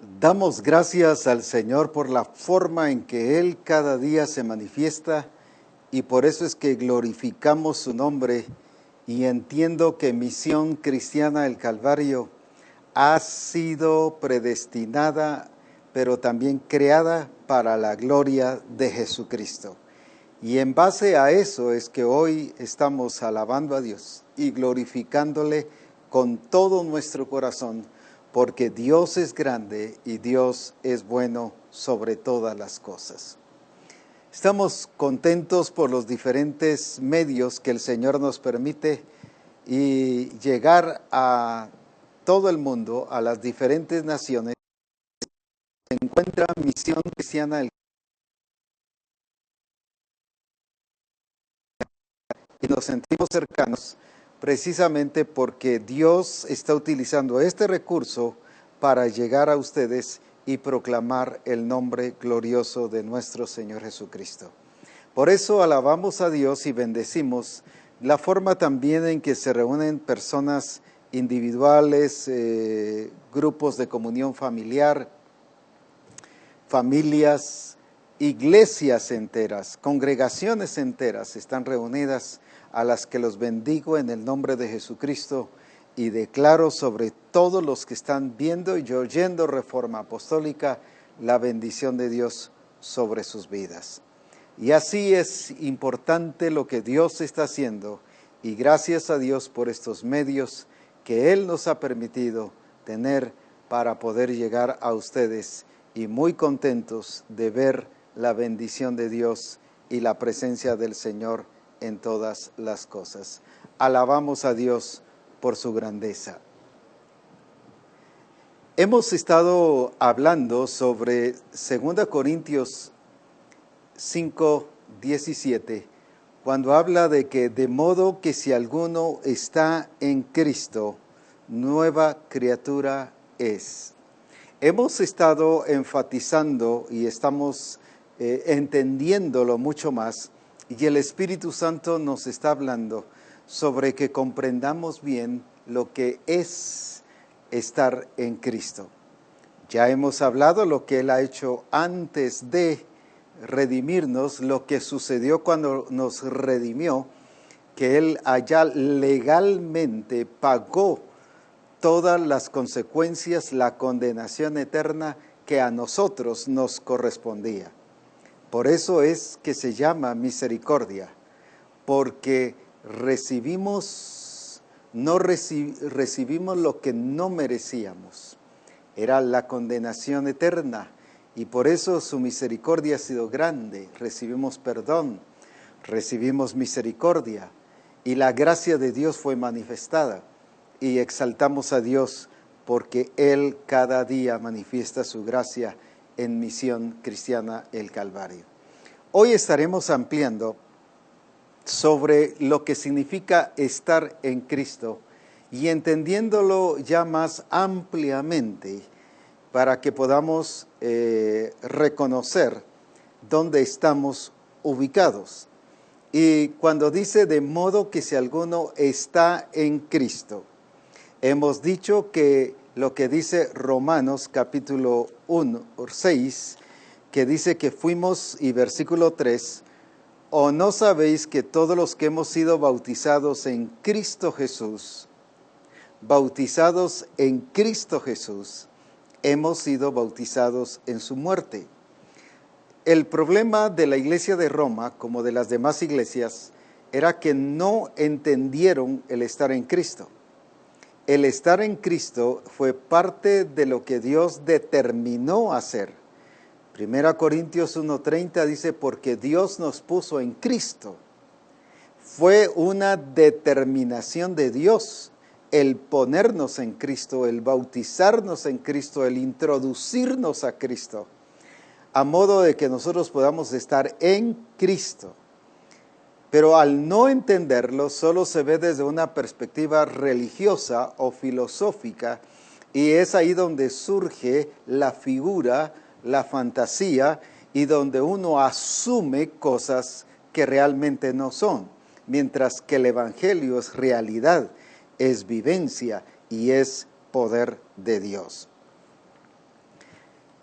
Damos gracias al Señor por la forma en que Él cada día se manifiesta y por eso es que glorificamos su nombre y entiendo que Misión Cristiana del Calvario ha sido predestinada, pero también creada para la gloria de Jesucristo. Y en base a eso es que hoy estamos alabando a Dios y glorificándole con todo nuestro corazón, porque Dios es grande y Dios es bueno sobre todas las cosas. Estamos contentos por los diferentes medios que el Señor nos permite y llegar a todo el mundo, a las diferentes naciones. Se encuentra Misión Cristiana del y nos sentimos cercanos precisamente porque Dios está utilizando este recurso para llegar a ustedes y proclamar el nombre glorioso de nuestro Señor Jesucristo. Por eso alabamos a Dios y bendecimos la forma también en que se reúnen personas individuales, grupos de comunión familiar, familias, iglesias enteras, congregaciones enteras están reunidas, a las que los bendigo en el nombre de Jesucristo y declaro sobre todos los que están viendo y oyendo Reforma Apostólica la bendición de Dios sobre sus vidas. Y así es importante lo que Dios está haciendo y gracias a Dios por estos medios que Él nos ha permitido tener para poder llegar a ustedes y muy contentos de ver la bendición de Dios y la presencia del Señor en todas las cosas. Alabamos a Dios por su grandeza. Hemos estado hablando sobre 2 Corintios 5:17, cuando habla de que de modo que si alguno está en Cristo, nueva criatura es. Hemos estado enfatizando y estamos entendiéndolo mucho más, y el Espíritu Santo nos está hablando sobre que comprendamos bien lo que es estar en Cristo. Ya hemos hablado lo que Él ha hecho antes de redimirnos, lo que sucedió cuando nos redimió, que Él allá legalmente pagó todas las consecuencias, la condenación eterna que a nosotros nos correspondía. Por eso es que se llama misericordia, porque recibimos lo que no merecíamos. Era la condenación eterna y por eso su misericordia ha sido grande. Recibimos perdón, recibimos misericordia y la gracia de Dios fue manifestada. Y exaltamos a Dios porque Él cada día manifiesta su gracia en Misión Cristiana el Calvario. Hoy estaremos ampliando sobre lo que significa estar en Cristo y entendiéndolo ya más ampliamente para que podamos reconocer dónde estamos ubicados. Y cuando dice de modo que si alguno está en Cristo, hemos dicho que lo que dice Romanos capítulo 6, que dice que fuimos, y versículo 3, ¿o no sabéis que todos los que hemos sido bautizados en Cristo Jesús, hemos sido bautizados en su muerte? El problema de la iglesia de Roma, como de las demás iglesias, era que no entendieron el estar en Cristo. El estar en Cristo fue parte de lo que Dios determinó hacer. 1 Corintios 1:30 dice, porque Dios nos puso en Cristo. Fue una determinación de Dios el ponernos en Cristo, el bautizarnos en Cristo, el introducirnos a Cristo, a modo de que nosotros podamos estar en Cristo. Pero al no entenderlo, solo se ve desde una perspectiva religiosa o filosófica, y es ahí donde surge la figura, la fantasía, y donde uno asume cosas que realmente no son, mientras que el Evangelio es realidad, es vivencia y es poder de Dios.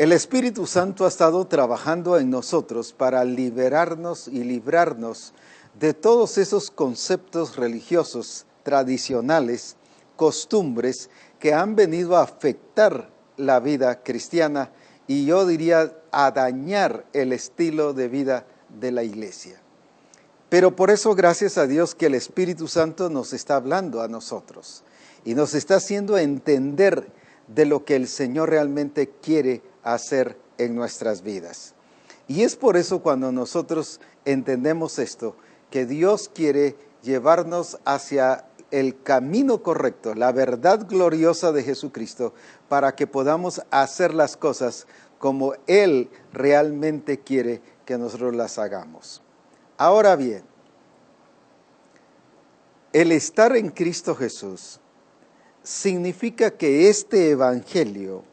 El Espíritu Santo ha estado trabajando en nosotros para liberarnos y librarnos de todos esos conceptos religiosos tradicionales, costumbres que han venido a afectar la vida cristiana y yo diría a dañar el estilo de vida de la iglesia. Pero por eso gracias a Dios que el Espíritu Santo nos está hablando a nosotros y nos está haciendo entender de lo que el Señor realmente quiere hacer en nuestras vidas. Y es por eso cuando nosotros entendemos esto, que Dios quiere llevarnos hacia el camino correcto, la verdad gloriosa de Jesucristo, para que podamos hacer las cosas como Él realmente quiere que nosotros las hagamos. Ahora bien, el estar en Cristo Jesús significa que este evangelio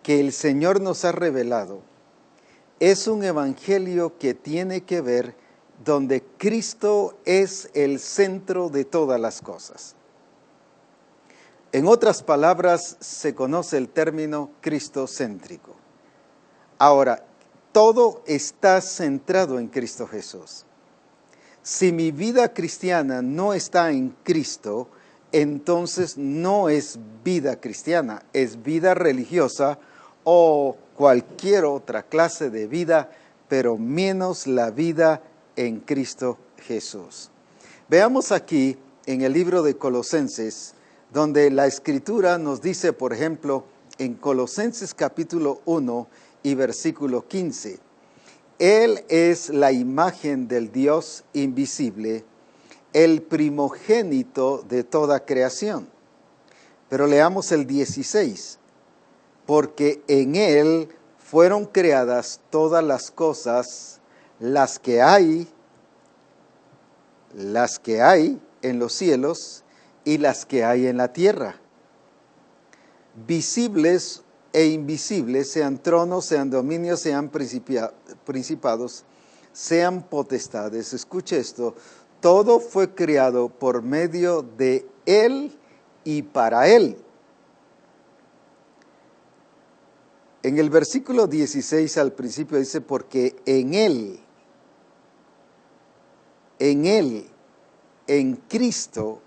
que el Señor nos ha revelado es un evangelio que tiene que ver donde Cristo es el centro de todas las cosas. En otras palabras, se conoce el término cristocéntrico. Ahora, todo está centrado en Cristo Jesús. Si mi vida cristiana no está en Cristo, entonces no es vida cristiana, es vida religiosa o cualquier otra clase de vida, pero menos la vida en Cristo Jesús. Veamos aquí en el libro de Colosenses, donde la Escritura nos dice, por ejemplo, en Colosenses capítulo 1 y versículo 15, Él es la imagen del Dios invisible, el primogénito de toda creación. Pero leamos el 16, porque en Él fueron creadas todas las cosas, las que hay en los cielos y las que hay en la tierra, visibles e invisibles, sean tronos, sean dominios, sean principados, sean potestades. Escuche esto, todo fue creado por medio de Él y para Él. En el versículo 16 al principio dice, porque en Cristo,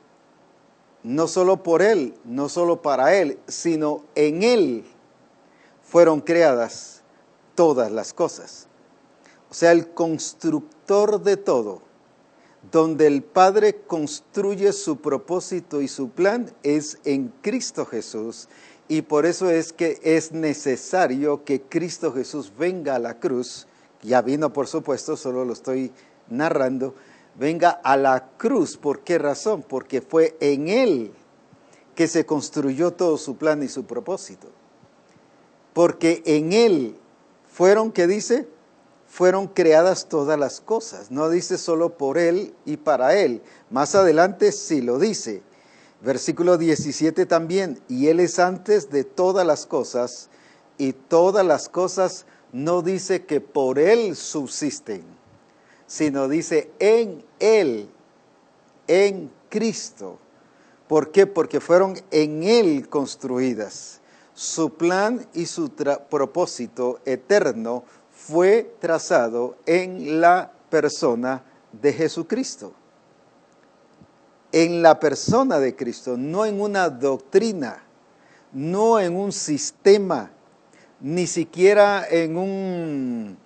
no solo por Él, no solo para Él, sino en Él fueron creadas todas las cosas. O sea, el constructor de todo, donde el Padre construye su propósito y su plan, es en Cristo Jesús. Y por eso es que es necesario que Cristo Jesús venga a la cruz, ya vino por supuesto, solo lo estoy narrando, venga a la cruz. ¿Por qué razón? Porque fue en Él que se construyó todo su plan y su propósito. Porque en Él fueron, ¿qué dice? Fueron creadas todas las cosas. No dice solo por Él y para Él. Más adelante sí lo dice. Versículo 17 también, y Él es antes de todas las cosas, y todas las cosas no dice que por Él subsisten, sino dice en Él, en Cristo. ¿Por qué? Porque fueron en Él construidas. Su plan y su propósito eterno fue trazado en la persona de Jesucristo. En la persona de Cristo, no en una doctrina, no en un sistema, ni siquiera en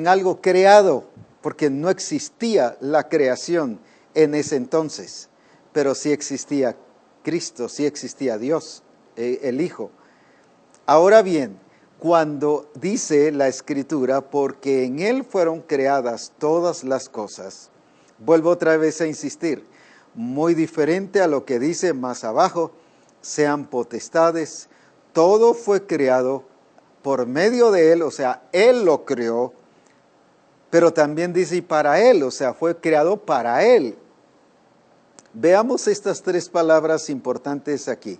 algo creado, porque no existía la creación en ese entonces, pero sí existía Cristo, sí existía Dios, el Hijo. Ahora bien, cuando dice la Escritura, porque en Él fueron creadas todas las cosas, vuelvo otra vez a insistir, muy diferente a lo que dice más abajo, sean potestades, todo fue creado por medio de Él, o sea, Él lo creó, pero también dice y para Él, o sea, fue creado para Él. Veamos estas tres palabras importantes aquí.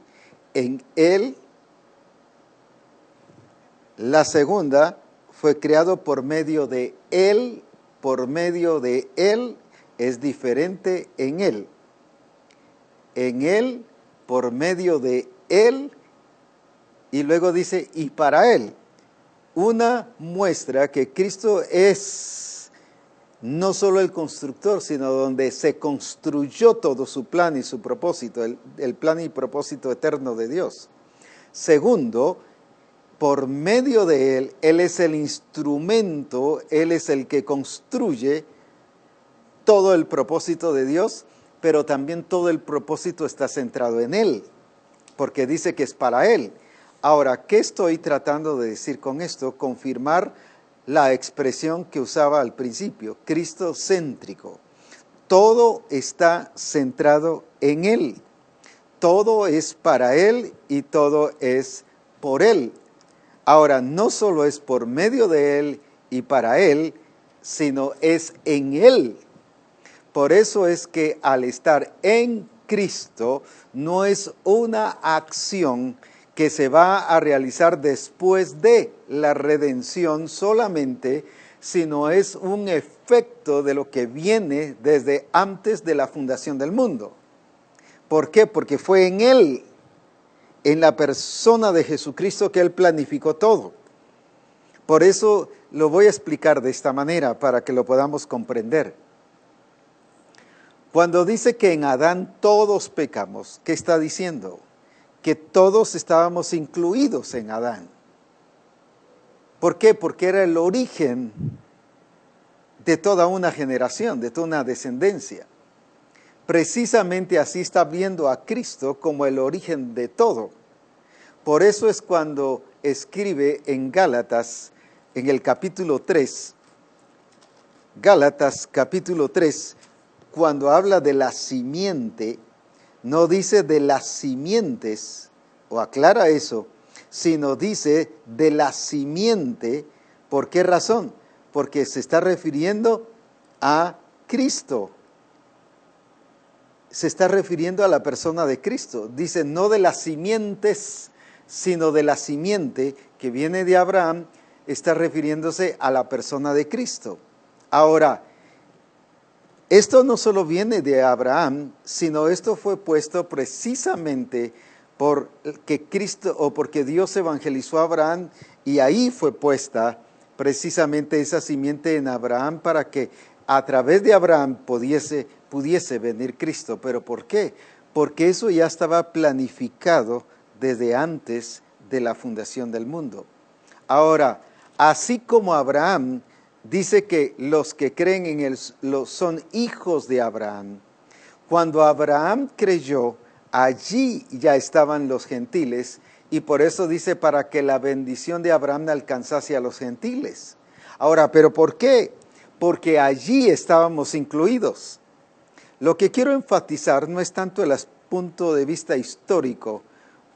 En Él, la segunda fue creado por medio de Él es diferente en Él. En Él, por medio de Él, y luego dice, y para Él. una muestra que Cristo es no solo el constructor, sino donde se construyó todo su plan y su propósito, el plan y propósito eterno de Dios. Segundo, por medio de Él, Él es el instrumento, Él es el que construye todo el propósito de Dios, pero también todo el propósito está centrado en Él, porque dice que es para Él. Ahora, ¿qué estoy tratando de decir con esto? Confirmar la expresión que usaba al principio, cristocéntrico. Todo está centrado en Él. Todo es para Él y todo es por Él. Ahora, no solo es por medio de Él y para Él, sino es en Él. Por eso es que al estar en Cristo, no es una acción que se va a realizar después de la redención solamente, sino es un efecto de lo que viene desde antes de la fundación del mundo. ¿Por qué? Porque fue en Él, en la persona de Jesucristo, que Él planificó todo. Por eso lo voy a explicar de esta manera para que lo podamos comprender. Cuando dice que en Adán todos pecamos, ¿qué está diciendo? Que todos estábamos incluidos en Adán. ¿Por qué? Porque era el origen de toda una generación, de toda una descendencia. Precisamente así está viendo a Cristo como el origen de todo. Por eso es cuando escribe en Gálatas, en el capítulo 3, Gálatas capítulo 3, cuando habla de la simiente, no dice de las simientes, o aclara eso, sino dice de la simiente. ¿Por qué razón? Porque se está refiriendo a Cristo. Se está refiriendo a la persona de Cristo. Dice no de las simientes, sino de la simiente que viene de Abraham, está refiriéndose a la persona de Cristo. Ahora, esto no solo viene de Abraham, sino esto fue puesto precisamente porque Cristo, o porque Dios evangelizó a Abraham, y ahí fue puesta precisamente esa simiente en Abraham para que a través de Abraham pudiese venir Cristo. ¿Pero por qué? Porque eso ya estaba planificado desde antes de la fundación del mundo. Ahora, así como Abraham dice que los que creen en él son hijos de Abraham, cuando Abraham creyó, allí ya estaban los gentiles, y por eso dice para que la bendición de Abraham alcanzase a los gentiles. Ahora, ¿pero por qué? Porque allí estábamos incluidos. Lo que quiero enfatizar no es tanto el punto de vista histórico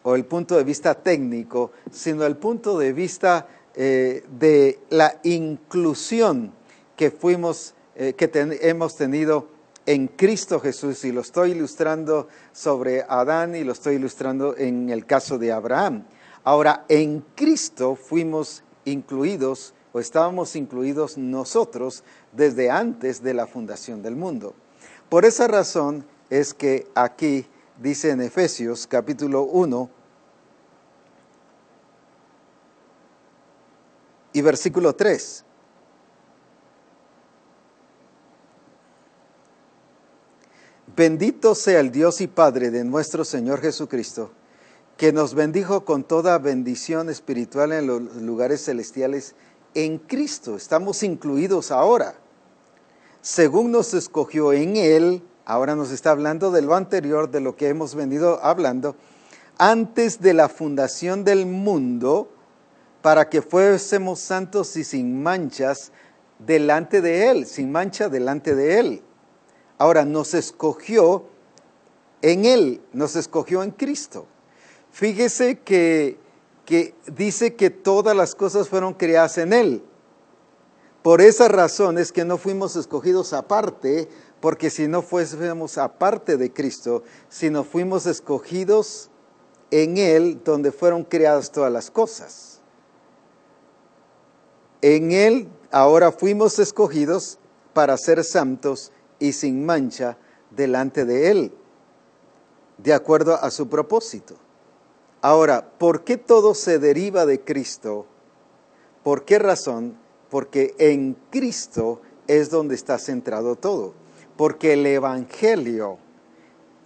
o el punto de vista técnico, sino el punto de vista de la inclusión que hemos tenido en Cristo Jesús, y lo estoy ilustrando sobre Adán y lo estoy ilustrando en el caso de Abraham. Ahora, en Cristo fuimos incluidos, o estábamos incluidos nosotros desde antes de la fundación del mundo. Por esa razón es que aquí dice en Efesios capítulo 1 y versículo 3. Bendito sea el Dios y Padre de nuestro Señor Jesucristo, que nos bendijo con toda bendición espiritual en los lugares celestiales en Cristo. Estamos incluidos ahora. Según nos escogió en Él, ahora nos está hablando de lo anterior, de lo que hemos venido hablando, antes de la fundación del mundo, para que fuésemos santos y sin manchas delante de Él, sin mancha delante de Él. Ahora, nos escogió en Él, nos escogió en Cristo. Fíjese que dice que todas las cosas fueron creadas en Él. Por esa razón es que no fuimos escogidos aparte, porque si no fuésemos aparte de Cristo, sino fuimos escogidos en Él, donde fueron creadas todas las cosas. En Él ahora fuimos escogidos para ser santos y sin mancha delante de Él, de acuerdo a su propósito. Ahora, ¿por qué todo se deriva de Cristo? ¿Por qué razón? Porque en Cristo es donde está centrado todo. Porque el evangelio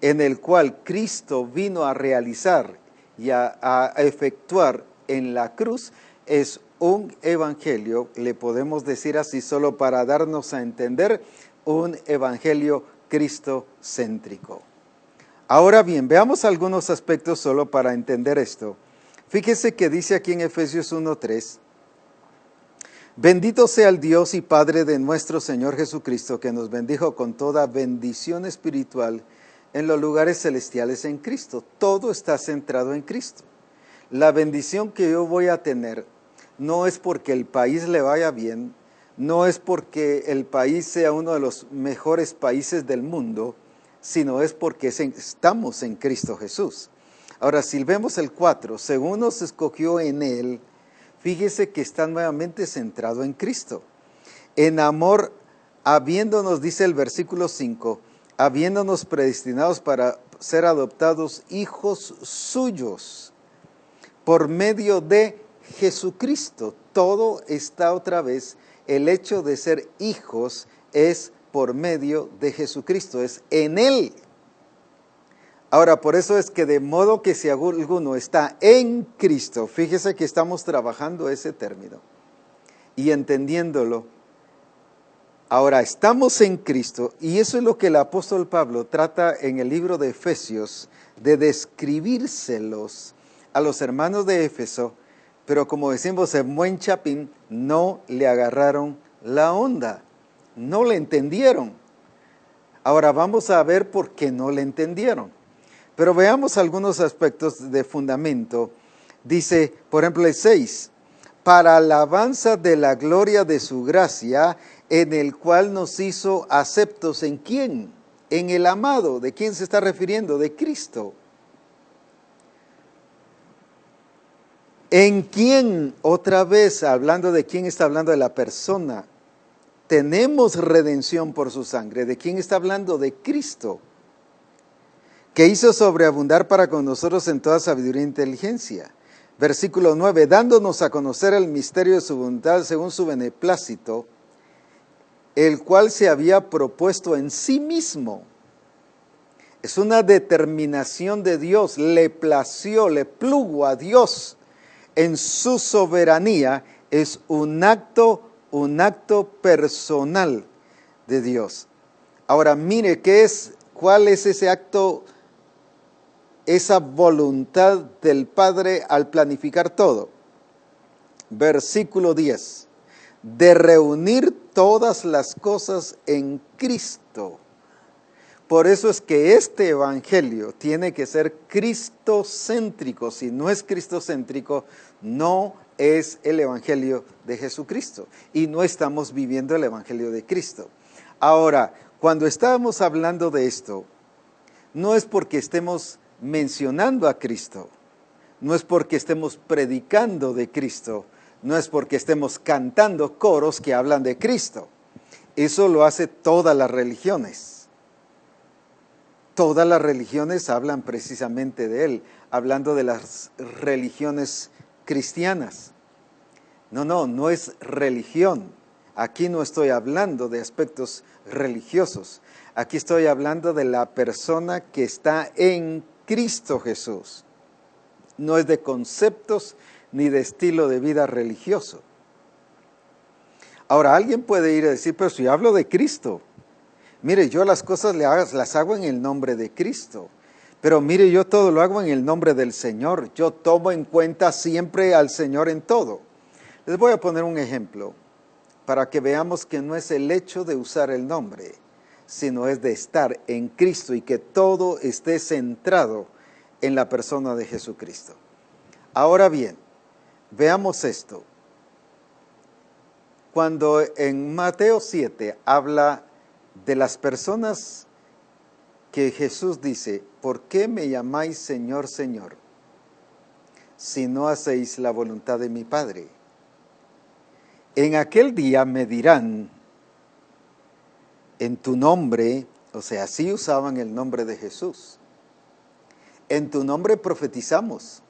en el cual Cristo vino a realizar y a efectuar en la cruz es un evangelio, le podemos decir así solo para darnos a entender, un evangelio cristocéntrico. Ahora bien, veamos algunos aspectos solo para entender esto. Fíjese que dice aquí en Efesios 1:3, bendito sea el Dios y Padre de nuestro Señor Jesucristo, que nos bendijo con toda bendición espiritual en los lugares celestiales en Cristo. Todo está centrado en Cristo. La bendición que yo voy a tener no es porque el país le vaya bien, no es porque el país sea uno de los mejores países del mundo, sino es porque estamos en Cristo Jesús. Ahora, si vemos el 4, según nos escogió en Él, fíjese que está nuevamente centrado en Cristo. En amor, habiéndonos, dice el versículo 5, habiéndonos predestinados para ser adoptados hijos suyos por medio de Jesucristo. Todo está otra vez, el hecho de ser hijos es por medio de Jesucristo, es en Él. Ahora, por eso es que de modo que si alguno está en Cristo, fíjese que estamos trabajando ese término y entendiéndolo. Ahora, estamos en Cristo y eso es lo que el apóstol Pablo trata en el libro de Efesios de describírselos a los hermanos de Éfeso, pero como decimos en buen chapín, no le agarraron la onda, no le entendieron. Ahora vamos a ver por qué no le entendieron. Pero veamos algunos aspectos de fundamento. Dice, por ejemplo, el 6, para alabanza de la gloria de su gracia, en el cual nos hizo aceptos. ¿En quién? En el amado. ¿De quién se está refiriendo? De Cristo. ¿En quién? Otra vez, hablando de quién está hablando, de la persona. Tenemos redención por su sangre. ¿De quién está hablando? De Cristo, que hizo sobreabundar para con nosotros en toda sabiduría e inteligencia. Versículo 9, dándonos a conocer el misterio de su voluntad según su beneplácito, el cual se había propuesto en sí mismo. Es una determinación de Dios, le plació, le plugo a Dios en su soberanía, es un acto personal de Dios. Ahora mire, ¿cuál es ese acto? Esa voluntad del Padre al planificar todo. Versículo 10, de reunir todas las cosas en Cristo. Por eso es que este evangelio tiene que ser cristocéntrico. Si no es cristocéntrico, no es el evangelio de Jesucristo. Y no estamos viviendo el evangelio de Cristo. Ahora, cuando estábamos hablando de esto, no es porque estemos mencionando a Cristo, no es porque estemos predicando de Cristo, no es porque estemos cantando coros que hablan de Cristo. Eso lo hace todas las religiones. Todas las religiones hablan precisamente de Él, hablando de las religiones cristianas. No es religión. Aquí no estoy hablando de aspectos religiosos. Aquí estoy hablando de la persona que está en Cristo Jesús. No es de conceptos ni de estilo de vida religioso. Ahora, alguien puede ir a decir, pero si hablo de Cristo, mire, yo las cosas las hago en el nombre de Cristo. Pero mire, yo todo lo hago en el nombre del Señor. Yo tomo en cuenta siempre al Señor en todo. Les voy a poner un ejemplo para que veamos que no es el hecho de usar el nombre, sino es de estar en Cristo y que todo esté centrado en la persona de Jesucristo. Ahora bien, veamos esto. Cuando en Mateo 7 habla de las personas que Jesús dice, ¿por qué me llamáis Señor, Señor, si no hacéis la voluntad de mi Padre? En aquel día me dirán, en tu nombre, o sea, así usaban el nombre de Jesús. En tu nombre profetizamos.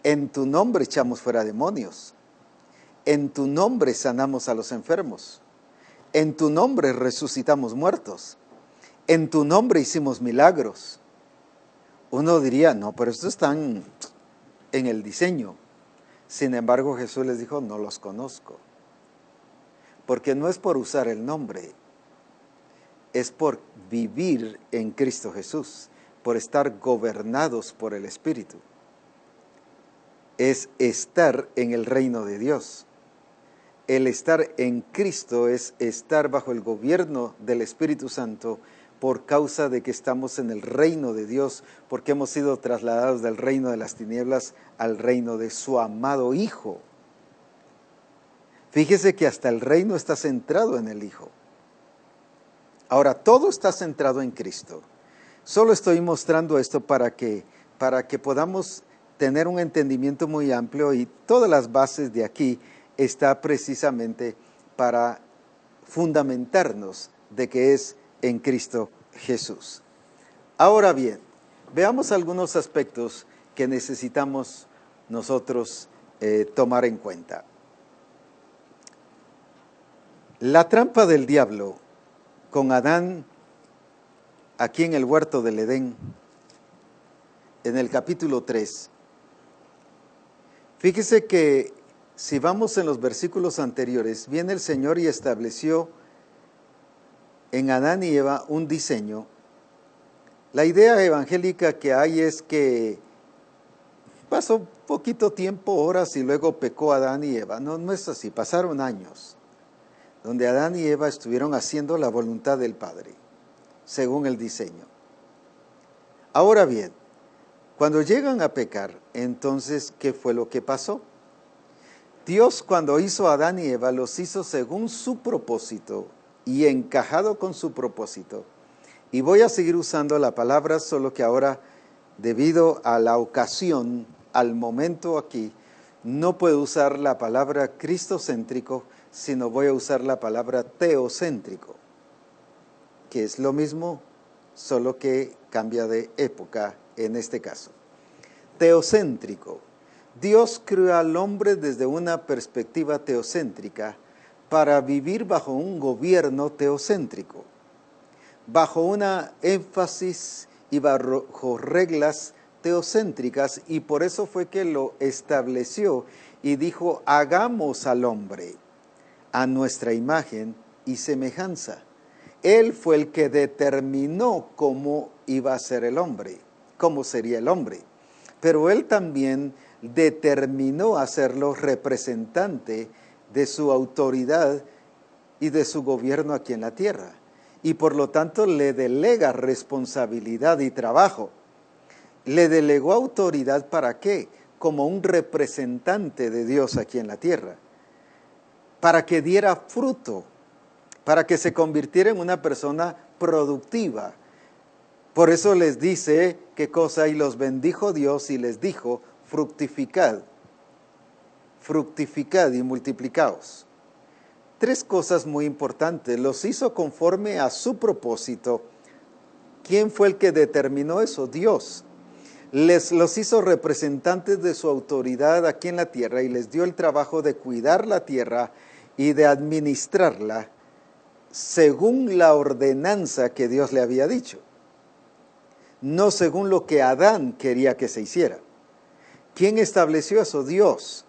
En tu nombre echamos fuera demonios. En tu nombre sanamos a los enfermos. En tu nombre resucitamos muertos. En tu nombre hicimos milagros. Uno diría, no, pero estos están en el diseño. Sin embargo, Jesús les dijo, no los conozco. Porque no es por usar el nombre, es por vivir en Cristo Jesús, por estar gobernados por el Espíritu. Es estar en el reino de Dios. El estar en Cristo es estar bajo el gobierno del Espíritu Santo por causa de que estamos en el reino de Dios, porque hemos sido trasladados del reino de las tinieblas al reino de su amado Hijo. Fíjese que hasta el reino está centrado en el Hijo. Ahora, todo está centrado en Cristo. Solo estoy mostrando esto para que podamos tener un entendimiento muy amplio, y todas las bases de aquí está precisamente para fundamentarnos de que es en Cristo Jesús. Ahora bien, veamos algunos aspectos que necesitamos nosotros tomar en cuenta. La trampa del diablo con Adán aquí en el huerto del Edén, en el capítulo 3. Fíjese que si vamos en los versículos anteriores, viene el Señor y estableció en Adán y Eva un diseño. La idea evangélica que hay es que pasó poquito tiempo, horas, y luego pecó Adán y Eva. No, no es así, pasaron años, donde Adán y Eva estuvieron haciendo la voluntad del Padre, según el diseño. Ahora bien, cuando llegan a pecar, entonces, ¿qué fue lo que pasó? Dios, cuando hizo a Adán y Eva, los hizo según su propósito y encajado con su propósito. Y voy a seguir usando la palabra, solo que ahora, debido a la ocasión, al momento aquí, no puedo usar la palabra cristocéntrico, sino voy a usar la palabra teocéntrico, que es lo mismo, solo que cambia de época en este caso. Teocéntrico. Dios creó al hombre desde una perspectiva teocéntrica para vivir bajo un gobierno teocéntrico, bajo una énfasis y bajo reglas teocéntricas, y por eso fue que lo estableció y dijo, hagamos al hombre a nuestra imagen y semejanza. Él fue el que determinó cómo iba a ser el hombre, cómo sería el hombre. Pero él también determinó hacerlo representante de su autoridad y de su gobierno aquí en la tierra. Y por lo tanto le delega responsabilidad y trabajo. Le delegó autoridad, ¿para qué? Como un representante de Dios aquí en la tierra. Para que diera fruto, para que se convirtiera en una persona productiva. Por eso les dice, ¿qué cosa? Y los bendijo Dios y les dijo, fructificad y multiplicaos. Tres cosas muy importantes. Los hizo conforme a su propósito. ¿Quién fue el que determinó eso? Dios. Los hizo representantes de su autoridad aquí en la tierra y les dio el trabajo de cuidar la tierra y de administrarla según la ordenanza que Dios le había dicho, no según lo que Adán quería que se hiciera. ¿Quién estableció eso? Dios.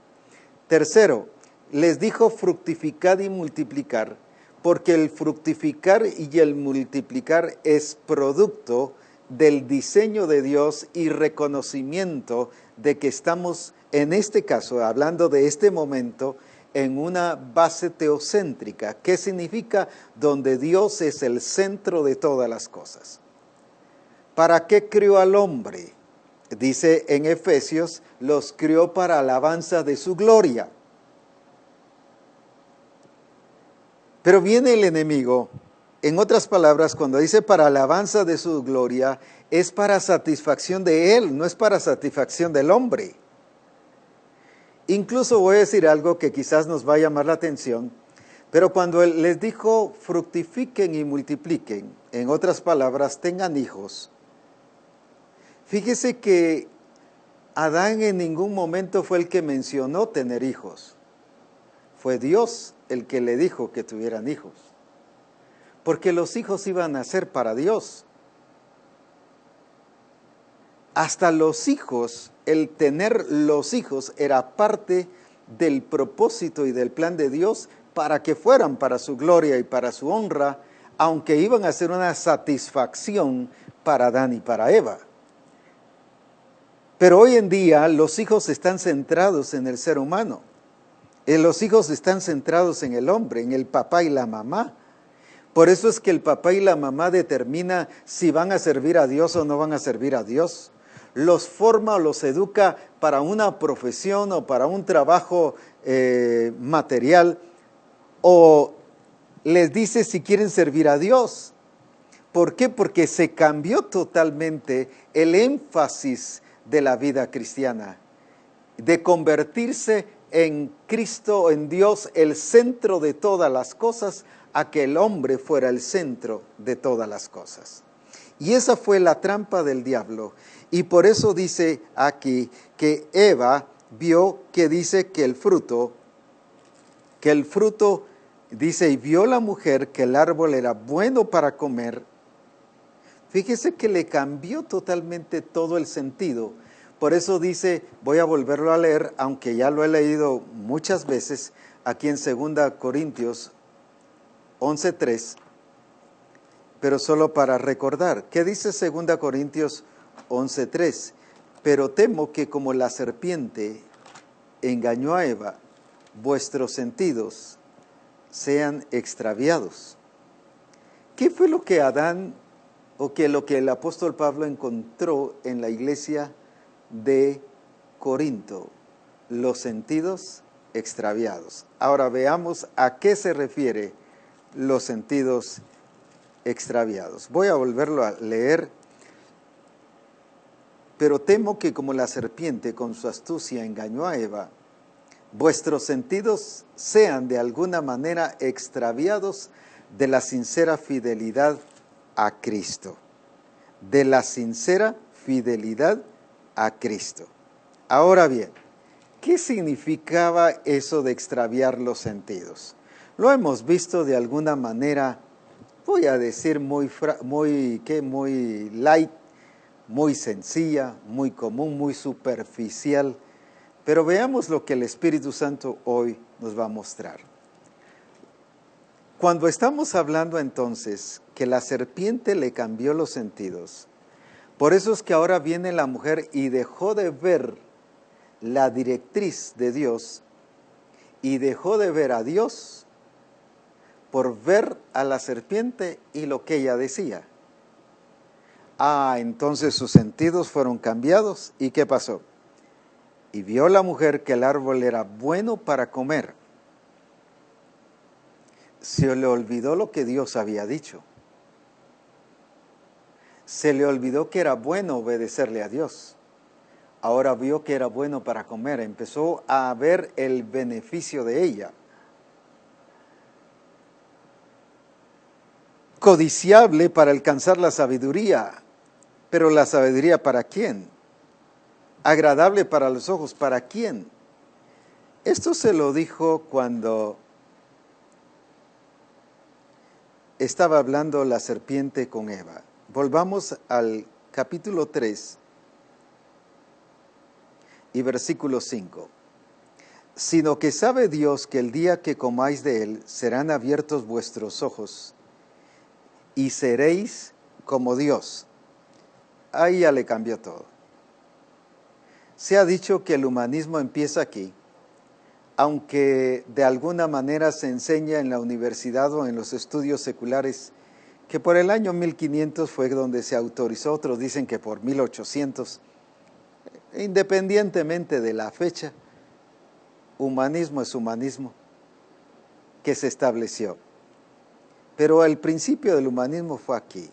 Tercero, les dijo fructificad y multiplicar, porque el fructificar y el multiplicar es producto del diseño de Dios y reconocimiento de que estamos, en este caso, hablando de este momento, en una base teocéntrica. ¿Qué significa? Donde Dios es el centro de todas las cosas. ¿Para qué creó al hombre? Dice en Efesios, los creó para alabanza de su gloria. Pero viene el enemigo. En otras palabras, cuando dice para alabanza de su gloria, es para satisfacción de él, no es para satisfacción del hombre. Incluso voy a decir algo que quizás nos va a llamar la atención, pero cuando él les dijo fructifiquen y multipliquen, en otras palabras, tengan hijos, fíjese que Adán en ningún momento fue el que mencionó tener hijos. Fue Dios el que le dijo que tuvieran hijos. Porque los hijos iban a ser para Dios. Hasta los hijos, el tener los hijos era parte del propósito y del plan de Dios para que fueran para su gloria y para su honra, aunque iban a ser una satisfacción para Adán y para Eva. Pero hoy en día los hijos están centrados en el ser humano. Los hijos están centrados en el hombre, en el papá y la mamá. Por eso es que el papá y la mamá determinan si van a servir a Dios o no van a servir a Dios. Los forma o los educa para una profesión o para un trabajo material, o les dice si quieren servir a Dios. ¿Por qué? Porque se cambió totalmente el énfasis de la vida cristiana, de convertirse en Cristo, en Dios, el centro de todas las cosas, a que el hombre fuera el centro de todas las cosas. Y esa fue la trampa del diablo. Y por eso dice aquí que Eva vio que dice que el fruto dice, y vio la mujer que el árbol era bueno para comer. Fíjese que le cambió totalmente todo el sentido. Por eso dice, voy a volverlo a leer, aunque ya lo he leído muchas veces, aquí en 2 Corintios 11:3, pero solo para recordar. ¿Qué dice 2 Corintios 11:3? Pero temo que como la serpiente engañó a Eva, vuestros sentidos sean extraviados. ¿Qué fue lo que Adán, o que lo que el apóstol Pablo encontró en la iglesia de Corinto? Los sentidos extraviados. Ahora veamos a qué se refiere los sentidos extraviados. Voy a volverlo a leer. Pero temo que como la serpiente con su astucia engañó a Eva, vuestros sentidos sean de alguna manera extraviados de la sincera fidelidad a Cristo. De la sincera fidelidad a Cristo. Ahora bien, ¿qué significaba eso de extraviar los sentidos? Lo hemos visto de alguna manera, voy a decir muy light, muy sencilla, muy común, muy superficial, pero veamos lo que el Espíritu Santo hoy nos va a mostrar. Cuando estamos hablando entonces que la serpiente le cambió los sentidos, por eso es que ahora viene la mujer y dejó de ver la directriz de Dios y dejó de ver a Dios por ver a la serpiente y lo que ella decía. Entonces sus sentidos fueron cambiados. ¿Y qué pasó? Y vio la mujer que el árbol era bueno para comer. Se le olvidó lo que Dios había dicho. Se le olvidó que era bueno obedecerle a Dios. Ahora vio que era bueno para comer. Empezó a ver el beneficio de ella. Codiciable para alcanzar la sabiduría. Pero la sabiduría, ¿para quién? Agradable para los ojos, ¿para quién? Esto se lo dijo cuando estaba hablando la serpiente con Eva. Volvamos al capítulo 3 y versículo 5. Sino que sabe Dios que el día que comáis de él serán abiertos vuestros ojos y seréis como Dios. Ahí ya le cambió todo. Se ha dicho que el humanismo empieza aquí, aunque de alguna manera se enseña en la universidad o en los estudios seculares que por el año 1500 fue donde se autorizó, otros dicen que por 1800, independientemente de la fecha, humanismo es humanismo que se estableció. Pero el principio del humanismo fue aquí.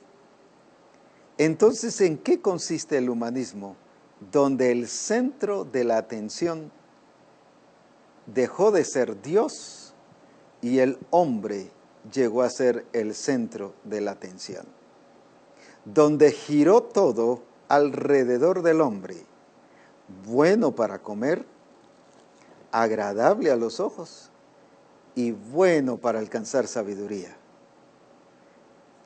Entonces, ¿en qué consiste el humanismo? Donde el centro de la atención dejó de ser Dios y el hombre llegó a ser el centro de la atención. Donde giró todo alrededor del hombre, bueno para comer, agradable a los ojos y bueno para alcanzar sabiduría.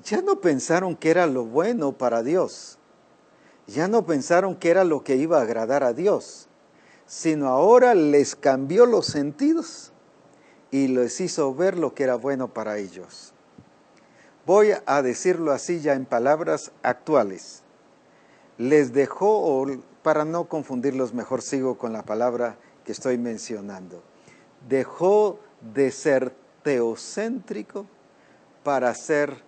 Ya no pensaron que era lo bueno para Dios. Ya no pensaron que era lo que iba a agradar a Dios, sino ahora les cambió los sentidos y les hizo ver lo que era bueno para ellos. Voy a decirlo así ya en palabras actuales. Les dejó, o para no confundirlos, mejor sigo con la palabra que estoy mencionando. Dejó de ser teocéntrico para ser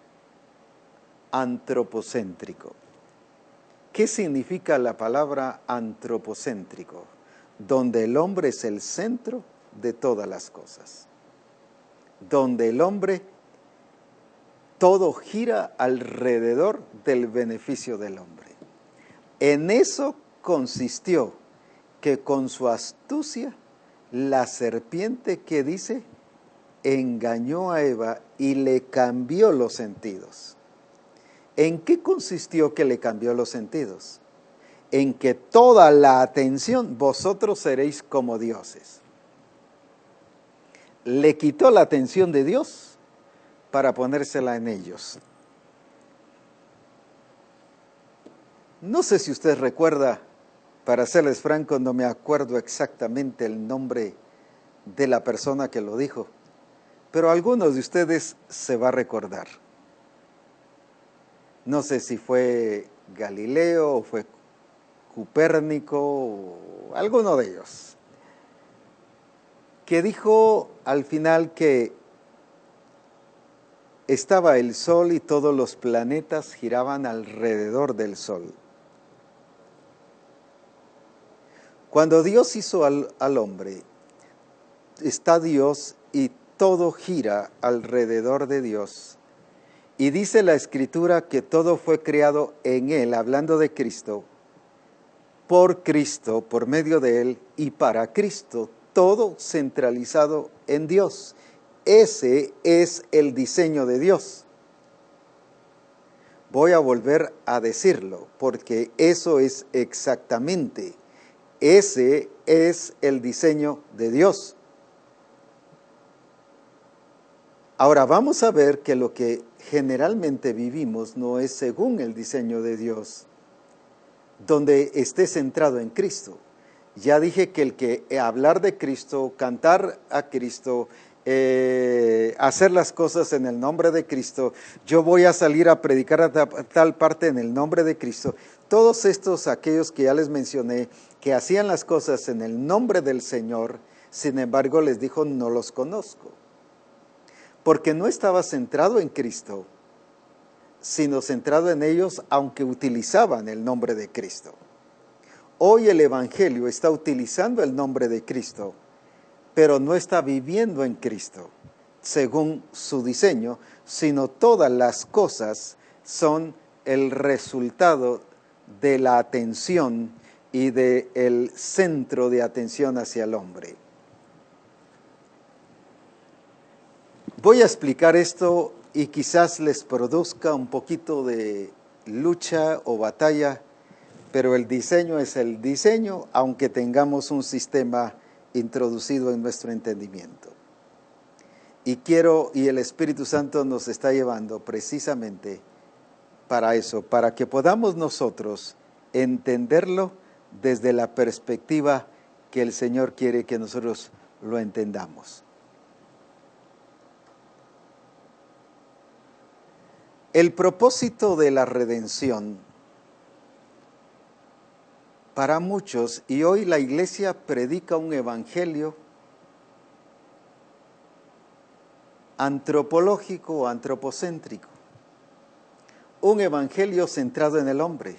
antropocéntrico. ¿Qué significa la palabra antropocéntrico? Donde el hombre es el centro de todas las cosas. Donde el hombre, todo gira alrededor del beneficio del hombre. En eso consistió que con su astucia, la serpiente, que dice, engañó a Eva y le cambió los sentidos. ¿En qué consistió que le cambió los sentidos? En que toda la atención, vosotros seréis como dioses. Le quitó la atención de Dios para ponérsela en ellos. No sé si usted recuerda, para serles franco, no me acuerdo exactamente el nombre de la persona que lo dijo, pero algunos de ustedes se va a recordar. No sé si fue Galileo o fue Copérnico o alguno de ellos, que dijo al final que estaba el Sol y todos los planetas giraban alrededor del Sol. Cuando Dios hizo al hombre, está Dios y todo gira alrededor de Dios. Y dice la Escritura que todo fue creado en Él, hablando de Cristo, por medio de Él y para Cristo, todo centralizado en Dios. Ese es el diseño de Dios. Voy a volver a decirlo, porque eso es exactamente. Ese es el diseño de Dios. Ahora vamos a ver que lo que generalmente vivimos no es según el diseño de Dios, donde esté centrado en Cristo. Ya dije que el que hablar de Cristo, cantar a Cristo, hacer las cosas en el nombre de Cristo, yo voy a salir a predicar a tal parte en el nombre de Cristo. Todos estos, aquellos que ya les mencioné, que hacían las cosas en el nombre del Señor, sin embargo les dijo, no los conozco. Porque no estaba centrado en Cristo, sino centrado en ellos, aunque utilizaban el nombre de Cristo. Hoy el Evangelio está utilizando el nombre de Cristo, pero no está viviendo en Cristo, según su diseño, sino todas las cosas son el resultado de la atención y del centro de atención hacia el hombre. Voy a explicar esto y quizás les produzca un poquito de lucha o batalla, pero el diseño es el diseño, aunque tengamos un sistema introducido en nuestro entendimiento. Y el Espíritu Santo nos está llevando precisamente para eso, para que podamos nosotros entenderlo desde la perspectiva que el Señor quiere que nosotros lo entendamos. El propósito de la redención para muchos, y hoy la iglesia predica un evangelio antropológico o antropocéntrico, un evangelio centrado en el hombre.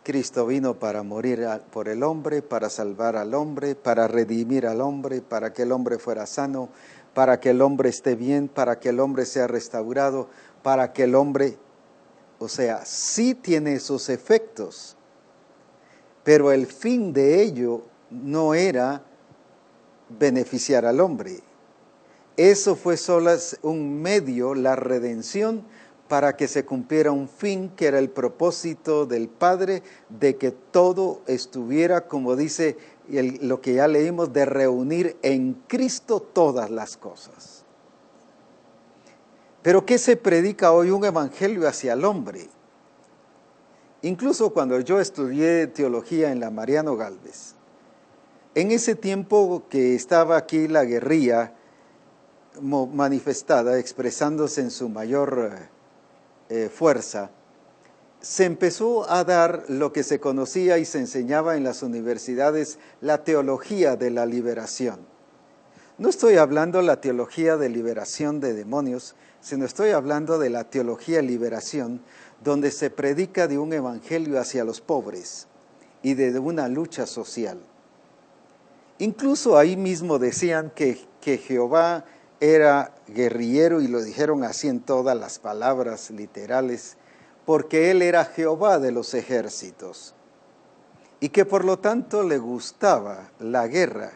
Cristo vino para morir por el hombre, para salvar al hombre, para redimir al hombre, para que el hombre fuera sano, para que el hombre esté bien, para que el hombre sea restaurado, para que el hombre, o sea, sí tiene esos efectos, pero el fin de ello no era beneficiar al hombre. Eso fue solo un medio, la redención, para que se cumpliera un fin que era el propósito del Padre, de que todo estuviera, como dice lo que ya leímos, de reunir en Cristo todas las cosas. Pero ¿qué se predica hoy? Un evangelio hacia el hombre. Incluso cuando yo estudié teología en la Mariano Gálvez, en ese tiempo que estaba aquí la guerrilla manifestada, expresándose en su mayor fuerza, se empezó a dar lo que se conocía y se enseñaba en las universidades, la teología de la liberación. No estoy hablando de la teología de liberación de demonios, sino estoy hablando de la teología de liberación, donde se predica de un evangelio hacia los pobres y de una lucha social. Incluso ahí mismo decían que Jehová era guerrillero, y lo dijeron así en todas las palabras literales, porque él era Jehová de los ejércitos, y que por lo tanto le gustaba la guerra,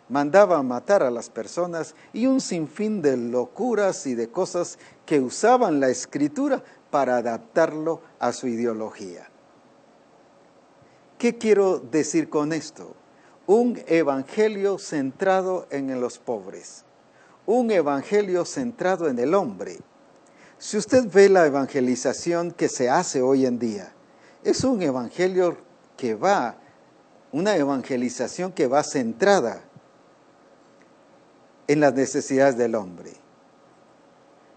mandaba matar a las personas y un sinfín de locuras y de cosas que usaban la Escritura para adaptarlo a su ideología. ¿Qué quiero decir con esto? Un evangelio centrado en los pobres, un evangelio centrado en el hombre. Si usted ve la evangelización que se hace hoy en día, es un evangelio que va, una evangelización que va centrada en las necesidades del hombre.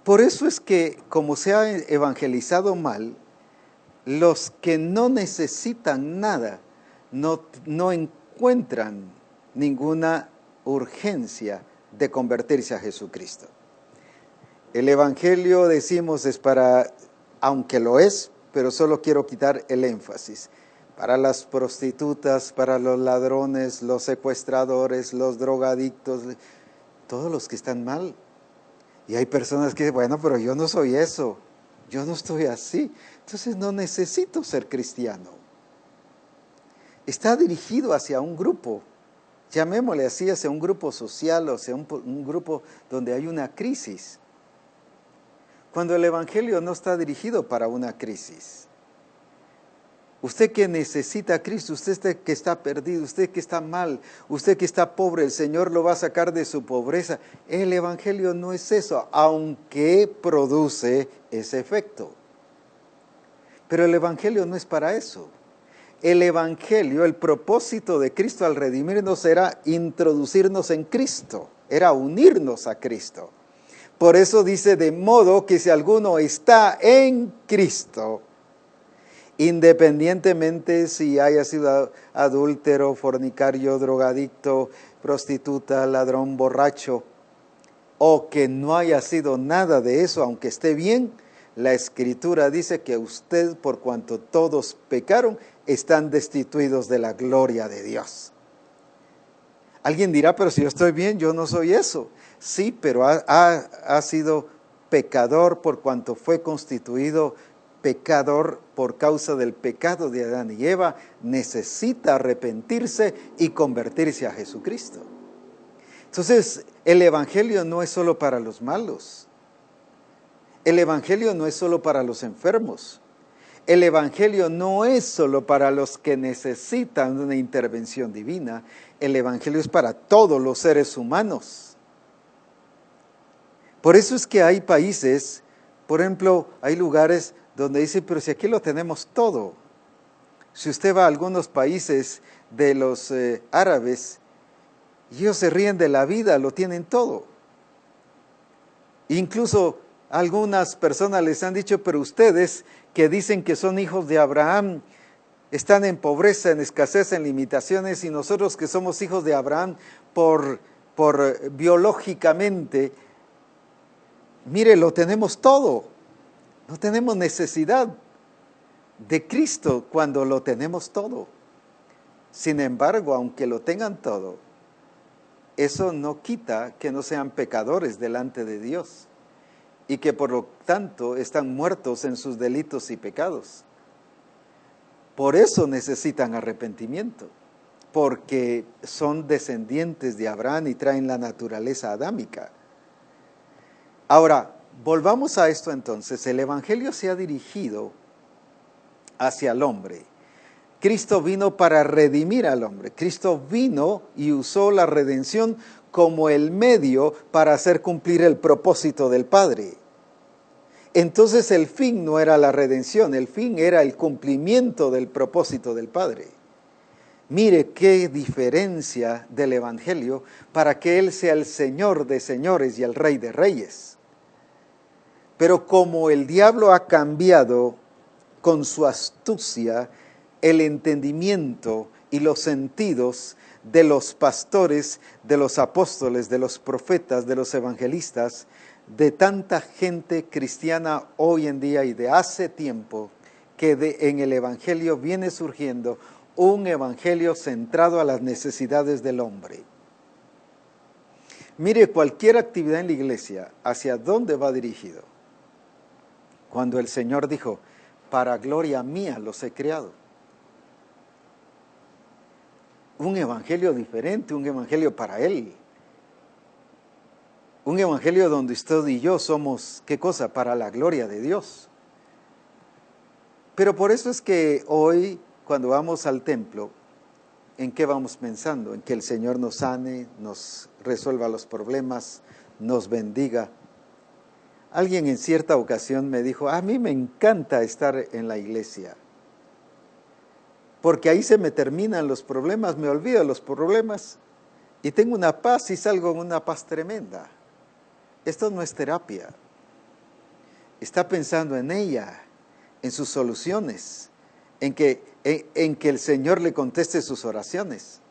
Por eso es que, como se ha evangelizado mal, los que no necesitan nada no encuentran ninguna urgencia de convertirse a Jesucristo. El evangelio, decimos, es para, aunque lo es, pero solo quiero quitar el énfasis, para las prostitutas, para los ladrones, los secuestradores, los drogadictos, todos los que están mal. Y hay personas que dicen, bueno, pero yo no soy eso, yo no estoy así, entonces no necesito ser cristiano. Está dirigido hacia un grupo, llamémosle así, hacia un grupo social, o sea, un grupo donde hay una crisis. Cuando el evangelio no está dirigido para una crisis. Usted que necesita a Cristo, usted que está perdido, usted que está mal, usted que está pobre, el Señor lo va a sacar de su pobreza. El evangelio no es eso, aunque produce ese efecto. Pero el evangelio no es para eso. El evangelio, el propósito de Cristo al redimirnos era introducirnos en Cristo, era unirnos a Cristo. Por eso dice, de modo que si alguno está en Cristo, independientemente si haya sido adúltero, fornicario, drogadicto, prostituta, ladrón, borracho, o que no haya sido nada de eso, aunque esté bien, la Escritura dice que usted, por cuanto todos pecaron, están destituidos de la gloria de Dios. Alguien dirá, pero si yo estoy bien, yo no soy eso. Sí, pero ha sido pecador por cuanto fue constituido pecador por causa del pecado de Adán y Eva, necesita arrepentirse y convertirse a Jesucristo. Entonces, el evangelio no es solo para los malos. El evangelio no es solo para los enfermos. El evangelio no es solo para los que necesitan una intervención divina. El evangelio es para todos los seres humanos. Por eso es que hay países, por ejemplo, hay lugares donde dice, pero si aquí lo tenemos todo. Si usted va a algunos países de los árabes, ellos se ríen de la vida, lo tienen todo. Incluso algunas personas les han dicho, pero ustedes que dicen que son hijos de Abraham, están en pobreza, en escasez, en limitaciones, y nosotros que somos hijos de Abraham por biológicamente, mire, lo tenemos todo. No tenemos necesidad de Cristo cuando lo tenemos todo. Sin embargo, aunque lo tengan todo, eso no quita que no sean pecadores delante de Dios y que por lo tanto están muertos en sus delitos y pecados. Por eso necesitan arrepentimiento, porque son descendientes de Abraham y traen la naturaleza adámica. Ahora, Volvamos a esto entonces. El Evangelio se ha dirigido hacia el hombre. Cristo vino para redimir al hombre. Cristo vino y usó la redención como el medio para hacer cumplir el propósito del Padre. Entonces el fin no era la redención, el fin era el cumplimiento del propósito del Padre. Mire qué diferencia del Evangelio para que Él sea el Señor de señores y el Rey de reyes. Pero como el diablo ha cambiado con su astucia el entendimiento y los sentidos de los pastores, de los apóstoles, de los profetas, de los evangelistas, de tanta gente cristiana hoy en día y de hace tiempo, que en el Evangelio viene surgiendo un Evangelio centrado a las necesidades del hombre. Mire, cualquier actividad en la iglesia, ¿hacia dónde va dirigido? Cuando el Señor dijo, para gloria mía los he creado. Un evangelio diferente, un evangelio para Él. Un evangelio donde usted y yo somos, ¿qué cosa? Para la gloria de Dios. Pero por eso es que hoy, cuando vamos al templo, ¿en qué vamos pensando? En que el Señor nos sane, nos resuelva los problemas, nos bendiga. Alguien en cierta ocasión me dijo, a mí me encanta estar en la iglesia, porque ahí se me terminan los problemas, me olvido de los problemas y tengo una paz y salgo en una paz tremenda. Esto no es terapia. Está pensando en ella, en sus soluciones, en que el Señor le conteste sus oraciones,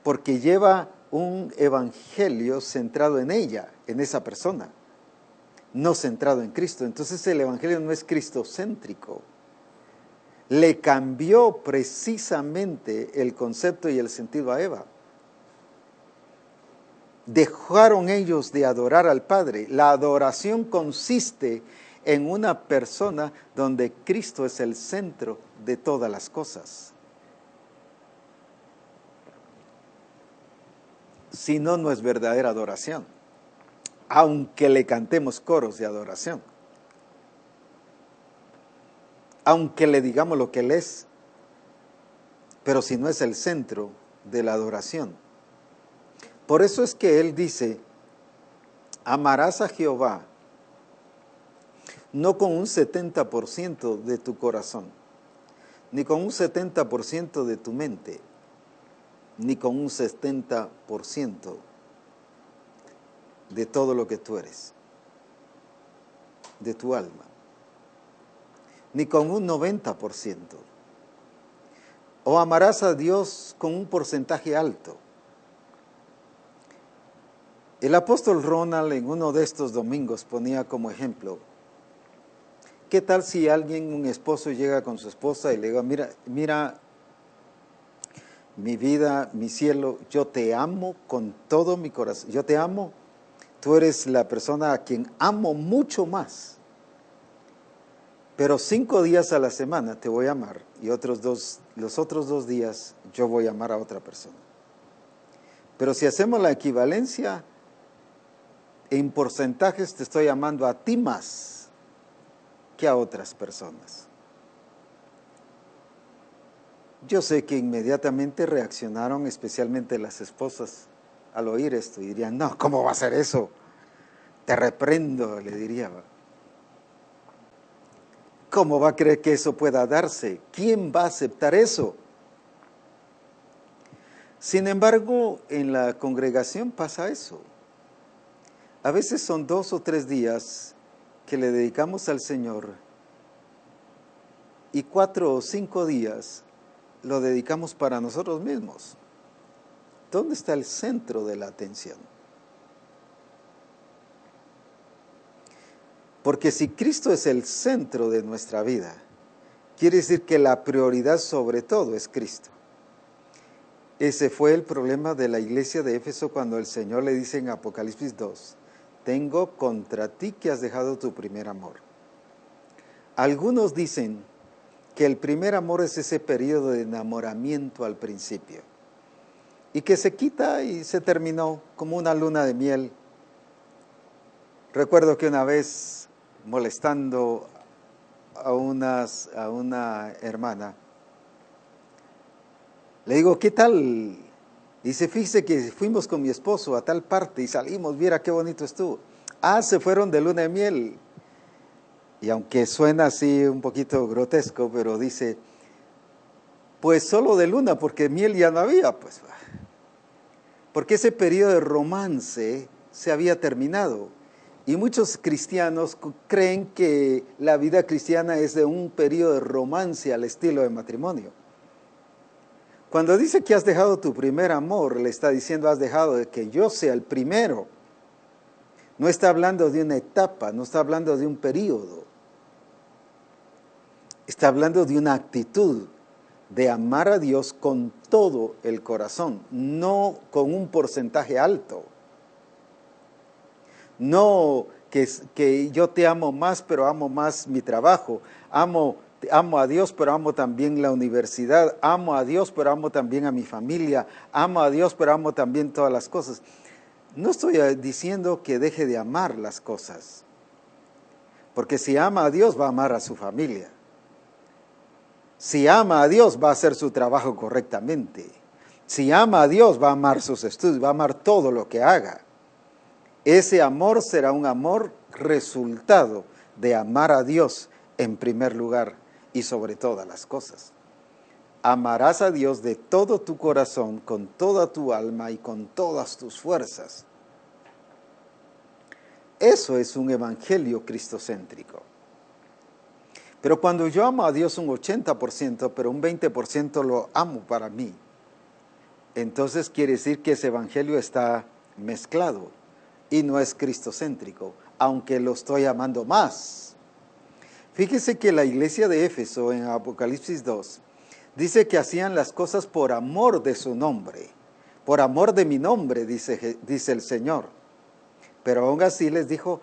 porque lleva un evangelio centrado en ella, en esa persona, no centrado en Cristo. Entonces el evangelio no es cristocéntrico. Le cambió precisamente el concepto y el sentido a Eva. Dejaron ellos de adorar al Padre. La adoración consiste en una persona donde Cristo es el centro de todas las cosas. Si no, no es verdadera adoración, aunque le cantemos coros de adoración, aunque le digamos lo que Él es, pero si no es el centro de la adoración. Por eso es que Él dice, amarás a Jehová, no con un 70% de tu corazón, ni con un 70% de tu mente, ni con un 70% de todo lo que tú eres, de tu alma, ni con un 90%. O amarás a Dios con un porcentaje alto. El apóstol Ronald en uno de estos domingos ponía como ejemplo, ¿qué tal si alguien, un esposo, llega con su esposa y le diga, mira, mi vida, mi cielo, yo te amo con todo mi corazón, yo te amo, tú eres la persona a quien amo mucho más, pero 5 días a la semana te voy a amar y los otros 2 días yo voy a amar a otra persona. Pero si hacemos la equivalencia, en porcentajes te estoy amando a ti más que a otras personas. Yo sé que inmediatamente reaccionaron, especialmente las esposas, al oír esto, y dirían, no, ¿cómo va a ser eso? Te reprendo, le diría. ¿Cómo va a creer que eso pueda darse? ¿Quién va a aceptar eso? Sin embargo, en la congregación pasa eso. A veces son 2 o 3 días que le dedicamos al Señor y 4 o 5 días lo dedicamos para nosotros mismos. ¿Dónde está el centro de la atención? Porque si Cristo es el centro de nuestra vida, quiere decir que la prioridad sobre todo es Cristo. Ese fue el problema de la iglesia de Éfeso cuando el Señor le dice en Apocalipsis 2, tengo contra ti que has dejado tu primer amor. Algunos dicen que el primer amor es ese periodo de enamoramiento al principio y que se quita y se terminó como una luna de miel. Recuerdo que una vez molestando a una hermana. Le digo, ¿qué tal? Dice, fíjese que fuimos con mi esposo a tal parte y salimos, viera qué bonito estuvo. Ah, se fueron de luna de miel. Y aunque suena así un poquito grotesco, pero dice, pues solo de luna, porque miel ya no había, pues. Porque ese periodo de romance se había terminado. Y muchos cristianos creen que la vida cristiana es de un periodo de romance al estilo de matrimonio. Cuando dice que has dejado tu primer amor, le está diciendo has dejado de que yo sea el primero. No está hablando de una etapa, no está hablando de un periodo. Está hablando de una actitud de amar a Dios con todo el corazón, no con un porcentaje alto. No que yo te amo más, pero amo más mi trabajo. Amo a Dios, pero amo también la universidad. Amo a Dios, pero amo también a mi familia. Amo a Dios, pero amo también todas las cosas. No estoy diciendo que deje de amar las cosas, porque si ama a Dios va a amar a su familia. Si ama a Dios va a hacer su trabajo correctamente. Si ama a Dios va a amar sus estudios, va a amar todo lo que haga. Ese amor será un amor resultado de amar a Dios en primer lugar y sobre todas las cosas. Amarás a Dios de todo tu corazón, con toda tu alma y con todas tus fuerzas. Eso es un evangelio cristocéntrico. Pero cuando yo amo a Dios un 80%, pero un 20% lo amo para mí, entonces quiere decir que ese evangelio está mezclado y no es cristocéntrico, aunque lo estoy amando más. Fíjese que la iglesia de Éfeso en Apocalipsis 2 dice que hacían las cosas por amor de su nombre, por amor de mi nombre, dice el Señor. Pero aún así les dijo,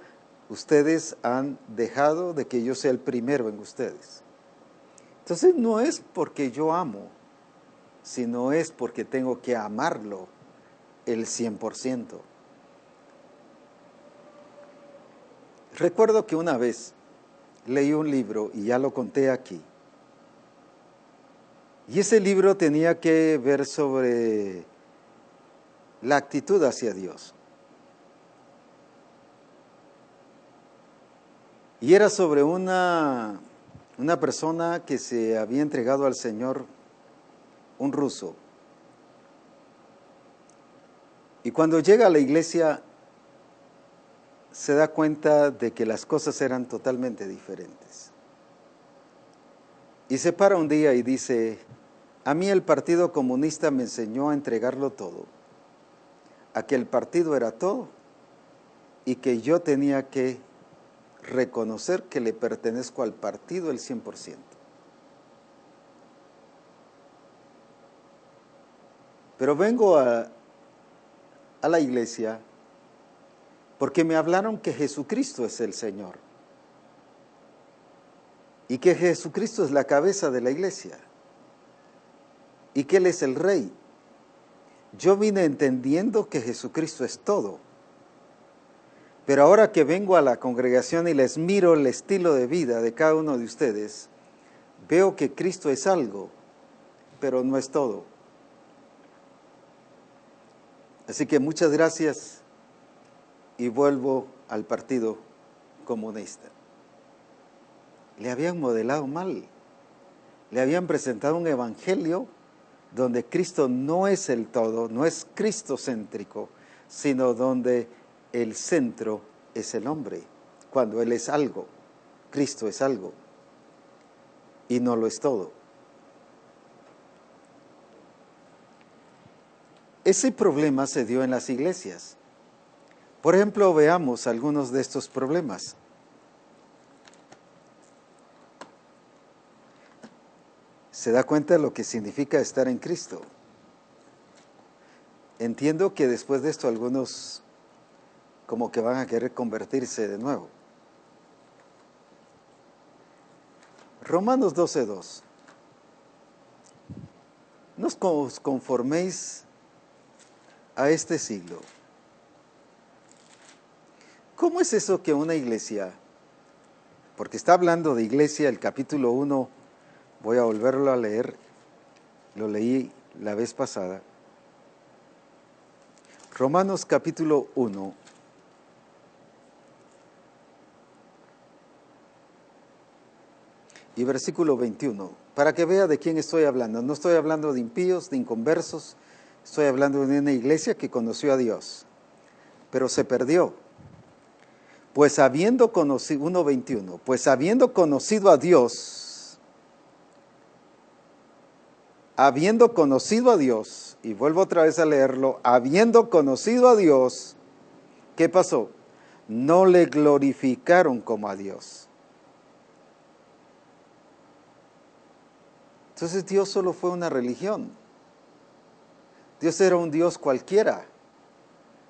ustedes han dejado de que yo sea el primero en ustedes. Entonces no es porque yo amo, sino es porque tengo que amarlo el 100%. Recuerdo que una vez leí un libro, y ya lo conté aquí, y ese libro tenía que ver sobre la actitud hacia Dios. Y era sobre una persona que se había entregado al Señor, un ruso. Y cuando llega a la iglesia, se da cuenta de que las cosas eran totalmente diferentes. Y se para un día y dice, a mí el Partido Comunista me enseñó a entregarlo todo, a que el partido era todo y que yo tenía que reconocer que le pertenezco al partido el 100%. Pero vengo a la iglesia porque me hablaron que Jesucristo es el Señor y que Jesucristo es la cabeza de la iglesia y que Él es el Rey. Yo vine entendiendo que Jesucristo es todo. Pero ahora que vengo a la congregación y les miro el estilo de vida de cada uno de ustedes, veo que Cristo es algo, pero no es todo. Así que muchas gracias y vuelvo al Partido Comunista. Le habían modelado mal, le habían presentado un evangelio donde Cristo no es el todo, no es cristocéntrico, sino donde el centro es el hombre, cuando Él es algo, Cristo es algo, y no lo es todo. Ese problema se dio en las iglesias. Por ejemplo, veamos algunos de estos problemas. ¿Se da cuenta de lo que significa estar en Cristo? Entiendo que después de esto algunos como que van a querer convertirse de nuevo. Romanos 12:2. No os conforméis a este siglo. ¿Cómo es eso que una iglesia porque está hablando de iglesia, el capítulo 1, voy a volverlo a leer, lo leí la vez pasada. Romanos capítulo 1. Y versículo 21, para que vea de quién estoy hablando. No estoy hablando de impíos, de inconversos, estoy hablando de una iglesia que conoció a Dios, pero se perdió. Pues habiendo conocido, 1:21, pues habiendo conocido a Dios, y vuelvo otra vez a leerlo, habiendo conocido a Dios, ¿qué pasó? No le glorificaron como a Dios. Entonces Dios solo fue una religión. Dios era un Dios cualquiera.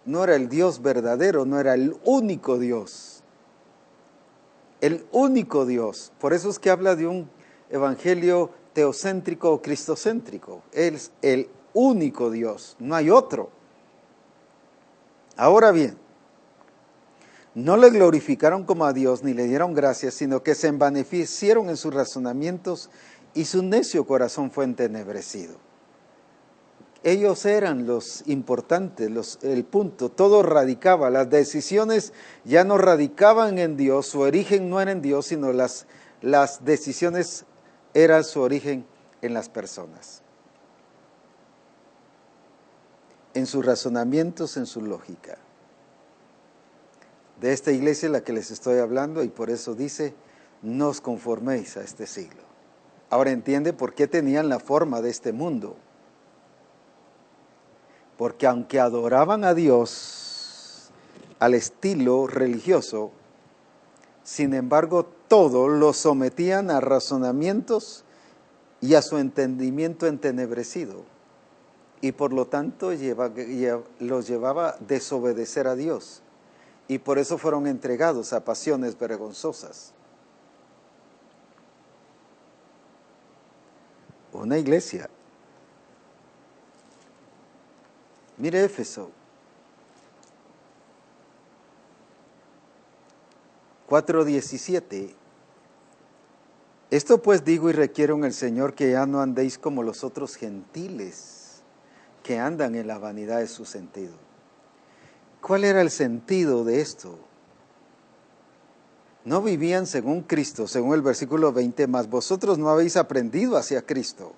No era el Dios verdadero, no era el único Dios. El único Dios. Por eso es que habla de un evangelio teocéntrico o cristocéntrico. Él es el único Dios, no hay otro. Ahora bien, no le glorificaron como a Dios ni le dieron gracias, sino que se envanecieron en sus razonamientos y su necio corazón fue entenebrecido. Ellos eran los importantes, el punto, todo radicaba, las decisiones ya no radicaban en Dios, su origen no era en Dios, sino las decisiones eran su origen en las personas, en sus razonamientos, en su lógica. De esta iglesia es la que les estoy hablando y por eso dice, no os conforméis a este siglo. Ahora entiende por qué tenían la forma de este mundo. Porque aunque adoraban a Dios al estilo religioso, sin embargo todo lo sometían a razonamientos y a su entendimiento entenebrecido. Y por lo tanto los llevaba a desobedecer a Dios. Y por eso fueron entregados a pasiones vergonzosas. Una iglesia. Mire Éfeso 4:17. Esto pues digo y requiero en el Señor que ya no andéis como los otros gentiles que andan en la vanidad de su sentido. ¿Cuál era el sentido de esto? No vivían según Cristo, según el versículo 20, mas vosotros no habéis aprendido hacia Cristo.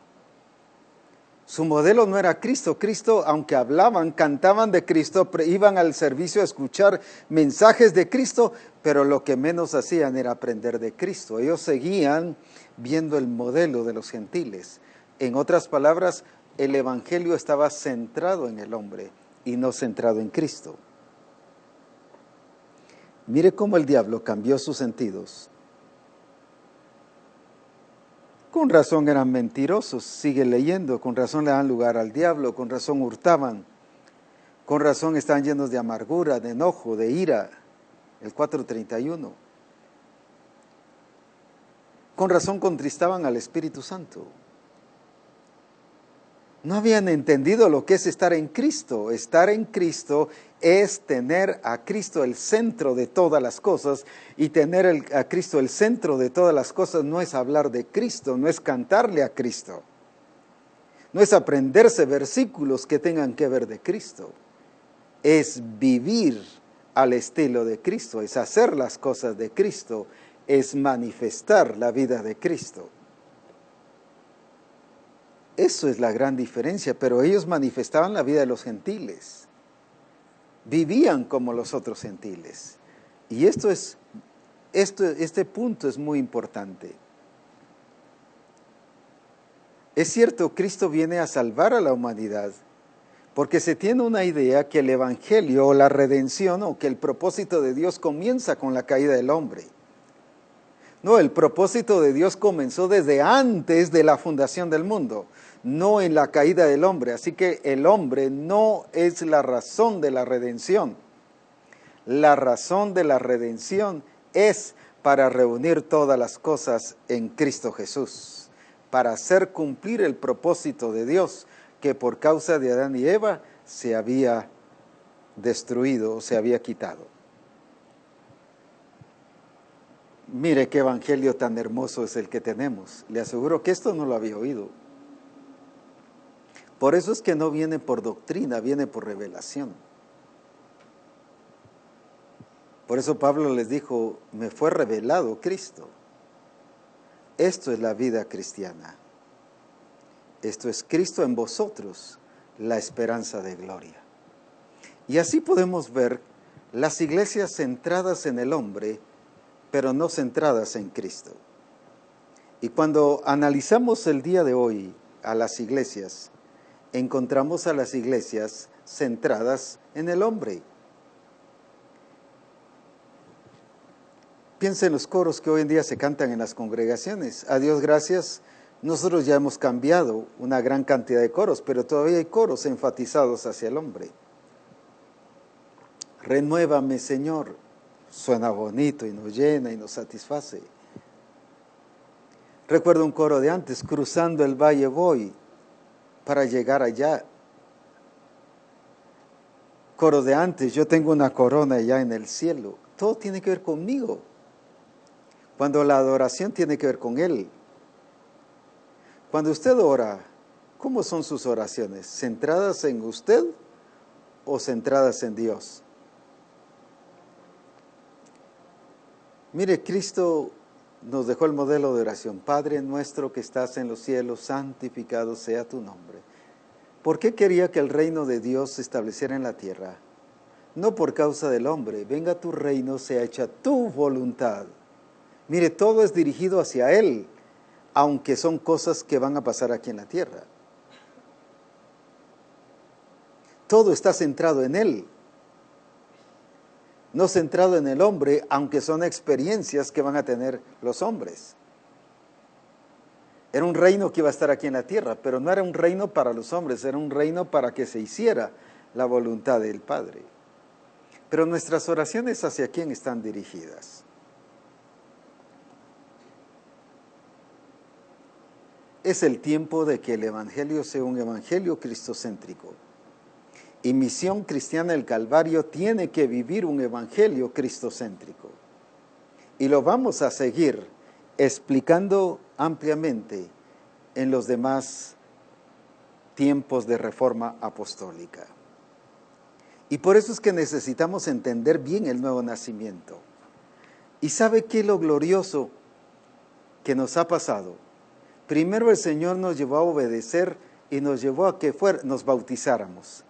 Su modelo no era Cristo. Cristo, aunque hablaban, cantaban de Cristo, iban al servicio a escuchar mensajes de Cristo, pero lo que menos hacían era aprender de Cristo. Ellos seguían viendo el modelo de los gentiles. En otras palabras, el evangelio estaba centrado en el hombre y no centrado en Cristo. Mire cómo el diablo cambió sus sentidos. Con razón eran mentirosos, sigue leyendo, con razón le dan lugar al diablo, con razón hurtaban, con razón están llenos de amargura, de enojo, de ira, el 4:31. Con razón contristaban al Espíritu Santo. No habían entendido lo que es estar en Cristo. Estar en Cristo es tener a Cristo el centro de todas las cosas, y tener a Cristo el centro de todas las cosas no es hablar de Cristo, no es cantarle a Cristo, no es aprenderse versículos que tengan que ver de Cristo, es vivir al estilo de Cristo, es hacer las cosas de Cristo, es manifestar la vida de Cristo. Eso es la gran diferencia, pero ellos manifestaban la vida de los gentiles, vivían como los otros gentiles. Y este punto es muy importante. Es cierto, Cristo viene a salvar a la humanidad, porque se tiene una idea que el evangelio o la redención o que el propósito de Dios comienza con la caída del hombre. No, el propósito de Dios comenzó desde antes de la fundación del mundo, no en la caída del hombre. Así que el hombre no es la razón de la redención. La razón de la redención es para reunir todas las cosas en Cristo Jesús, para hacer cumplir el propósito de Dios que por causa de Adán y Eva se había destruido o se había quitado. Mire qué evangelio tan hermoso es el que tenemos. Le aseguro que esto no lo había oído. Por eso es que no viene por doctrina, viene por revelación. Por eso Pablo les dijo, me fue revelado Cristo. Esto es la vida cristiana. Esto es Cristo en vosotros, la esperanza de gloria. Y así podemos ver las iglesias centradas en el hombre, pero no centradas en Cristo. Y cuando analizamos el día de hoy a las iglesias, encontramos a las iglesias centradas en el hombre. Piensa en los coros que hoy en día se cantan en las congregaciones. A Dios gracias, nosotros ya hemos cambiado una gran cantidad de coros, pero todavía hay coros enfatizados hacia el hombre. Renuévame, Señor. Suena bonito y nos llena y nos satisface. Recuerdo un coro de antes, cruzando el valle voy para llegar allá. Coro de antes, yo tengo una corona allá en el cielo. Todo tiene que ver conmigo. Cuando la adoración tiene que ver con Él. Cuando usted ora, ¿cómo son sus oraciones? ¿Centradas en usted o centradas en Dios? Mire, Cristo nos dejó el modelo de oración. Padre nuestro que estás en los cielos, santificado sea tu nombre. ¿Por qué quería que el reino de Dios se estableciera en la tierra? No por causa del hombre. Venga tu reino, sea hecha tu voluntad. Mire, todo es dirigido hacia Él, aunque son cosas que van a pasar aquí en la tierra. Todo está centrado en Él. No centrado en el hombre, aunque son experiencias que van a tener los hombres. Era un reino que iba a estar aquí en la tierra, pero no era un reino para los hombres, era un reino para que se hiciera la voluntad del Padre. Pero nuestras oraciones, ¿hacia quién están dirigidas? Es el tiempo de que el evangelio sea un evangelio cristocéntrico. Y Misión Cristiana del Calvario tiene que vivir un evangelio cristocéntrico. Y lo vamos a seguir explicando ampliamente en los demás tiempos de reforma apostólica. Y por eso es que necesitamos entender bien el nuevo nacimiento. ¿Y sabe qué es lo glorioso que nos ha pasado? Primero el Señor nos llevó a obedecer y nos llevó a que nos bautizáramos,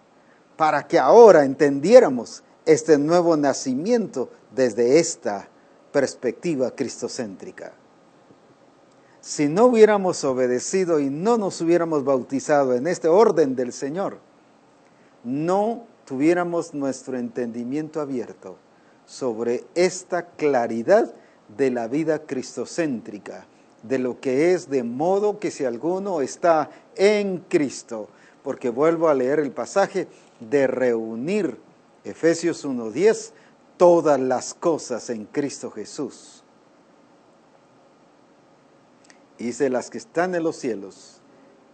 para que ahora entendiéramos este nuevo nacimiento desde esta perspectiva cristocéntrica. Si no hubiéramos obedecido y no nos hubiéramos bautizado en este orden del Señor, no tuviéramos nuestro entendimiento abierto sobre esta claridad de la vida cristocéntrica, de lo que es, de modo que si alguno está en Cristo, porque vuelvo a leer el pasaje, de reunir, Efesios 1:10, todas las cosas en Cristo Jesús. Dice las que están en los cielos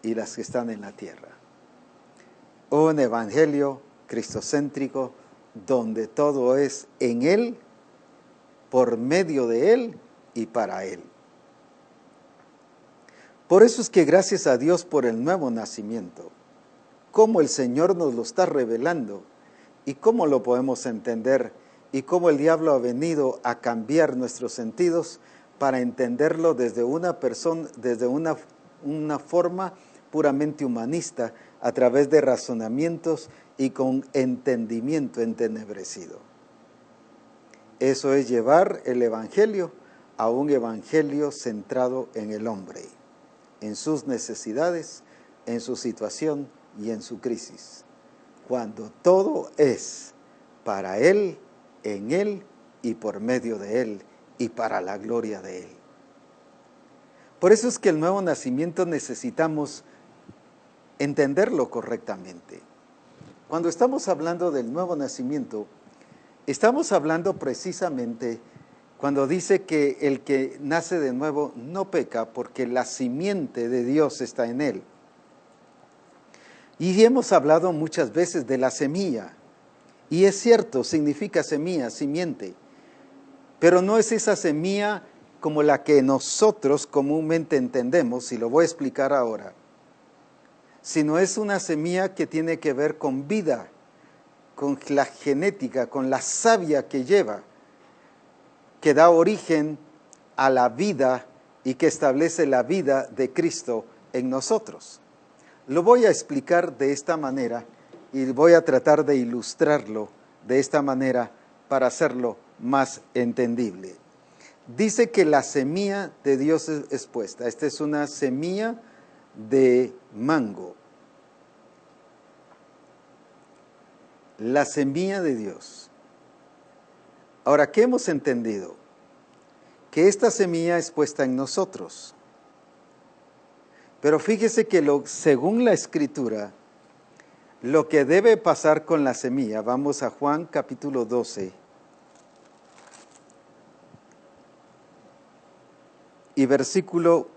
y las que están en la tierra. Un evangelio cristocéntrico donde todo es en Él, por medio de Él y para Él. Por eso es que gracias a Dios por el nuevo nacimiento, cómo el Señor nos lo está revelando y cómo lo podemos entender y cómo el diablo ha venido a cambiar nuestros sentidos para entenderlo desde una persona, desde una forma puramente humanista, a través de razonamientos y con entendimiento entenebrecido. Eso es llevar el evangelio a un evangelio centrado en el hombre, en sus necesidades, en su situación y en su crisis. Cuando todo es para Él, en Él y por medio de Él y para la gloria de Él. Por eso es que el nuevo nacimiento necesitamos entenderlo correctamente. Cuando estamos hablando del nuevo nacimiento, estamos hablando precisamente cuando dice que el que nace de nuevo no peca porque la simiente de Dios está en él. Y hemos hablado muchas veces de la semilla, y es cierto, significa semilla, simiente, pero no es esa semilla como la que nosotros comúnmente entendemos, y lo voy a explicar ahora, sino es una semilla que tiene que ver con vida, con la genética, con la savia que lleva, que da origen a la vida y que establece la vida de Cristo en nosotros. Lo voy a explicar de esta manera y voy a tratar de ilustrarlo de esta manera para hacerlo más entendible. Dice que la semilla de Dios es puesta. Esta es una semilla de mango. La semilla de Dios. Ahora, ¿qué hemos entendido? Que esta semilla es puesta en nosotros. Pero fíjese que según la Escritura, lo que debe pasar con la semilla, vamos a Juan capítulo 12, y versículo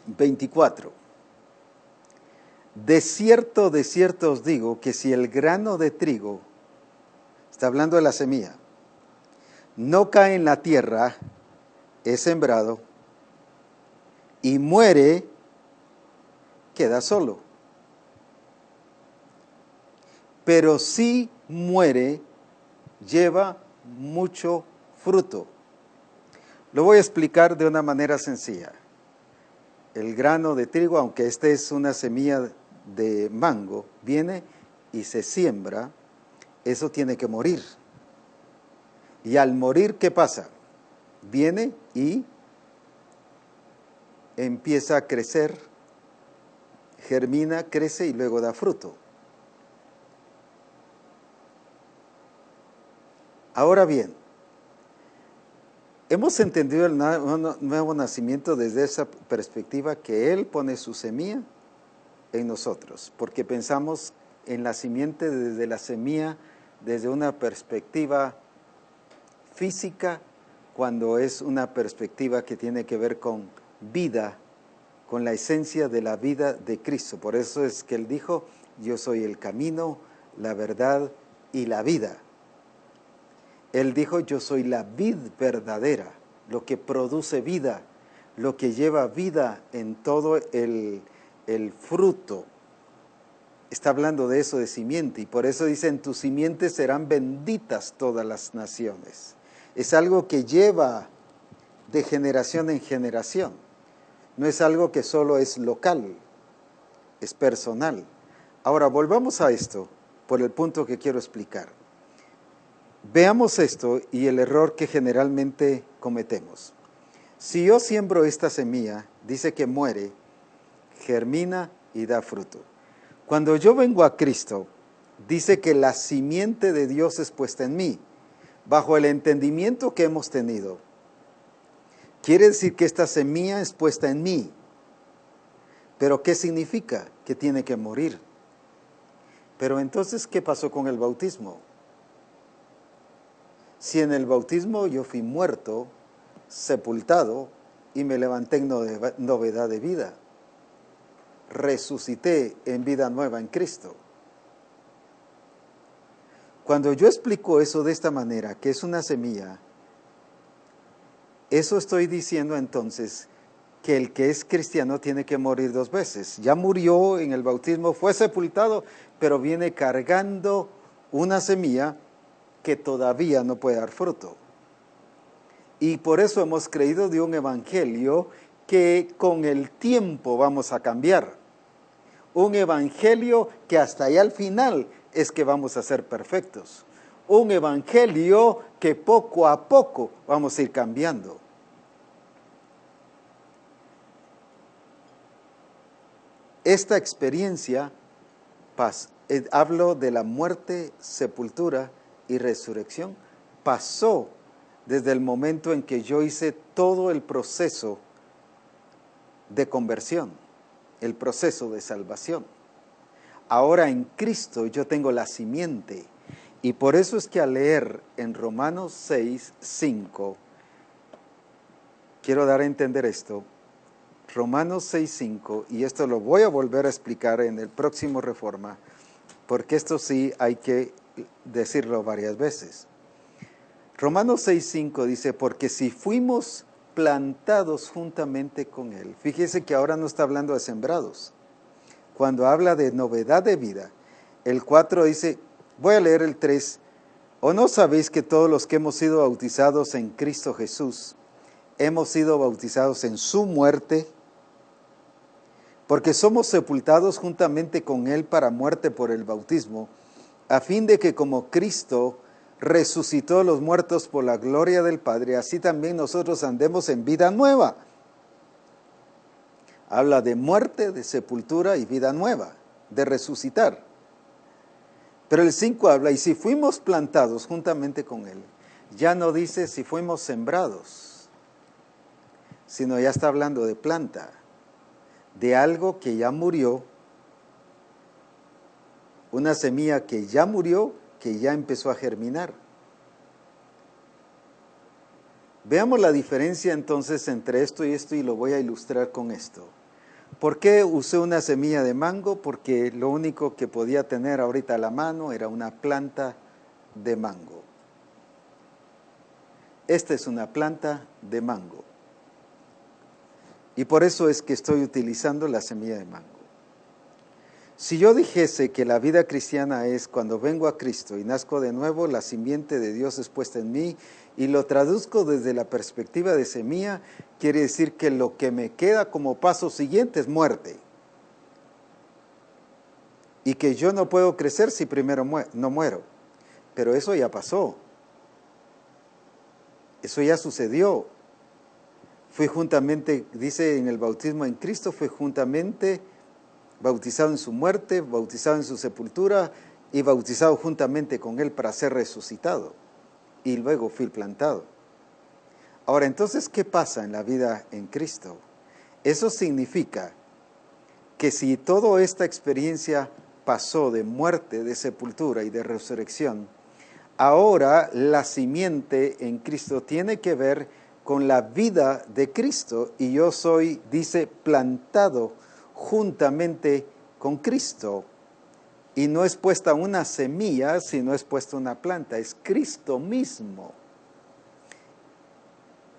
24. De cierto os digo que si el grano de trigo, está hablando de la semilla, no cae en la tierra, es sembrado, y muere, queda solo. Pero si muere, lleva mucho fruto. Lo voy a explicar de una manera sencilla. El grano de trigo, aunque esta es una semilla de mango, viene y se siembra, eso tiene que morir. Y al morir, ¿qué pasa? Viene y empieza a crecer, germina, crece y luego da fruto. Ahora bien, hemos entendido el nuevo nacimiento desde esa perspectiva que Él pone su semilla en nosotros, porque pensamos en la simiente desde la semilla, desde una perspectiva física, cuando es una perspectiva que tiene que ver con vida, con la esencia de la vida de Cristo. Por eso es que Él dijo, yo soy el camino, la verdad y la vida. Él dijo, yo soy la vid verdadera, lo que produce vida, lo que lleva vida en todo el fruto. Está hablando de eso, de simiente, y por eso dice, en tus simientes serán benditas todas las naciones. Es algo que lleva de generación en generación. No es algo que solo es local, es personal. Ahora, volvamos a esto, por el punto que quiero explicar. Veamos esto y el error que generalmente cometemos. Si yo siembro esta semilla, dice que muere, germina y da fruto. Cuando yo vengo a Cristo, dice que la simiente de Dios es puesta en mí, bajo el entendimiento que hemos tenido. Quiere decir que esta semilla es puesta en mí. ¿Pero qué significa? Que tiene que morir. Pero entonces, ¿qué pasó con el bautismo? Si en el bautismo yo fui muerto, sepultado y me levanté en novedad de vida, resucité en vida nueva en Cristo. Cuando yo explico eso de esta manera, que es una semilla, eso estoy diciendo entonces que el que es cristiano tiene que morir dos veces. Ya murió en el bautismo, fue sepultado, pero viene cargando una semilla que todavía no puede dar fruto. Y por eso hemos creído de un evangelio que con el tiempo vamos a cambiar. Un evangelio que hasta allá al final es que vamos a ser perfectos. Un evangelio que poco a poco vamos a ir cambiando. Esta experiencia, hablo de la muerte, sepultura y resurrección, pasó desde el momento en que yo hice todo el proceso de conversión, el proceso de salvación. Ahora en Cristo yo tengo la simiente, y por eso es que al leer en Romanos 6:5, quiero dar a entender esto, Romanos 6:5, y esto lo voy a volver a explicar en el próximo Reforma, porque esto sí hay que decirlo varias veces. Romanos 6:5 dice, porque si fuimos plantados juntamente con Él. Fíjese que ahora no está hablando de sembrados. Cuando habla de novedad de vida, el 4 dice, voy a leer el 3, ¿o no sabéis que todos los que hemos sido bautizados en Cristo Jesús, hemos sido bautizados en su muerte? Porque somos sepultados juntamente con Él para muerte por el bautismo, a fin de que como Cristo resucitó a los muertos por la gloria del Padre, así también nosotros andemos en vida nueva. Habla de muerte, de sepultura y vida nueva, de resucitar. Pero el 5 habla, y si fuimos plantados juntamente con Él, ya no dice si fuimos sembrados, sino ya está hablando de planta, de algo que ya murió, una semilla que ya murió, que ya empezó a germinar. Veamos la diferencia entonces entre esto y lo voy a ilustrar con esto. ¿Por qué usé una semilla de mango? Porque lo único que podía tener ahorita a la mano era una planta de mango. Esta es una planta de mango. Y por eso es que estoy utilizando la semilla de mango. Si yo dijese que la vida cristiana es cuando vengo a Cristo y nazco de nuevo, la simiente de Dios es puesta en mí, y lo traduzco desde la perspectiva de semilla, quiere decir que lo que me queda como paso siguiente es muerte. Y que yo no puedo crecer si primero no muero. Pero eso ya pasó. Eso ya sucedió. Fui juntamente, dice en el bautismo en Cristo, fui juntamente bautizado en su muerte, bautizado en su sepultura y bautizado juntamente con Él para ser resucitado. Y luego fui plantado. Ahora, entonces, ¿qué pasa en la vida en Cristo? Eso significa que si toda esta experiencia pasó de muerte, de sepultura y de resurrección, ahora la simiente en Cristo tiene que ver con la vida de Cristo, y yo soy, dice, plantado juntamente con Cristo. Y no es puesta una semilla, sino es puesta una planta, es Cristo mismo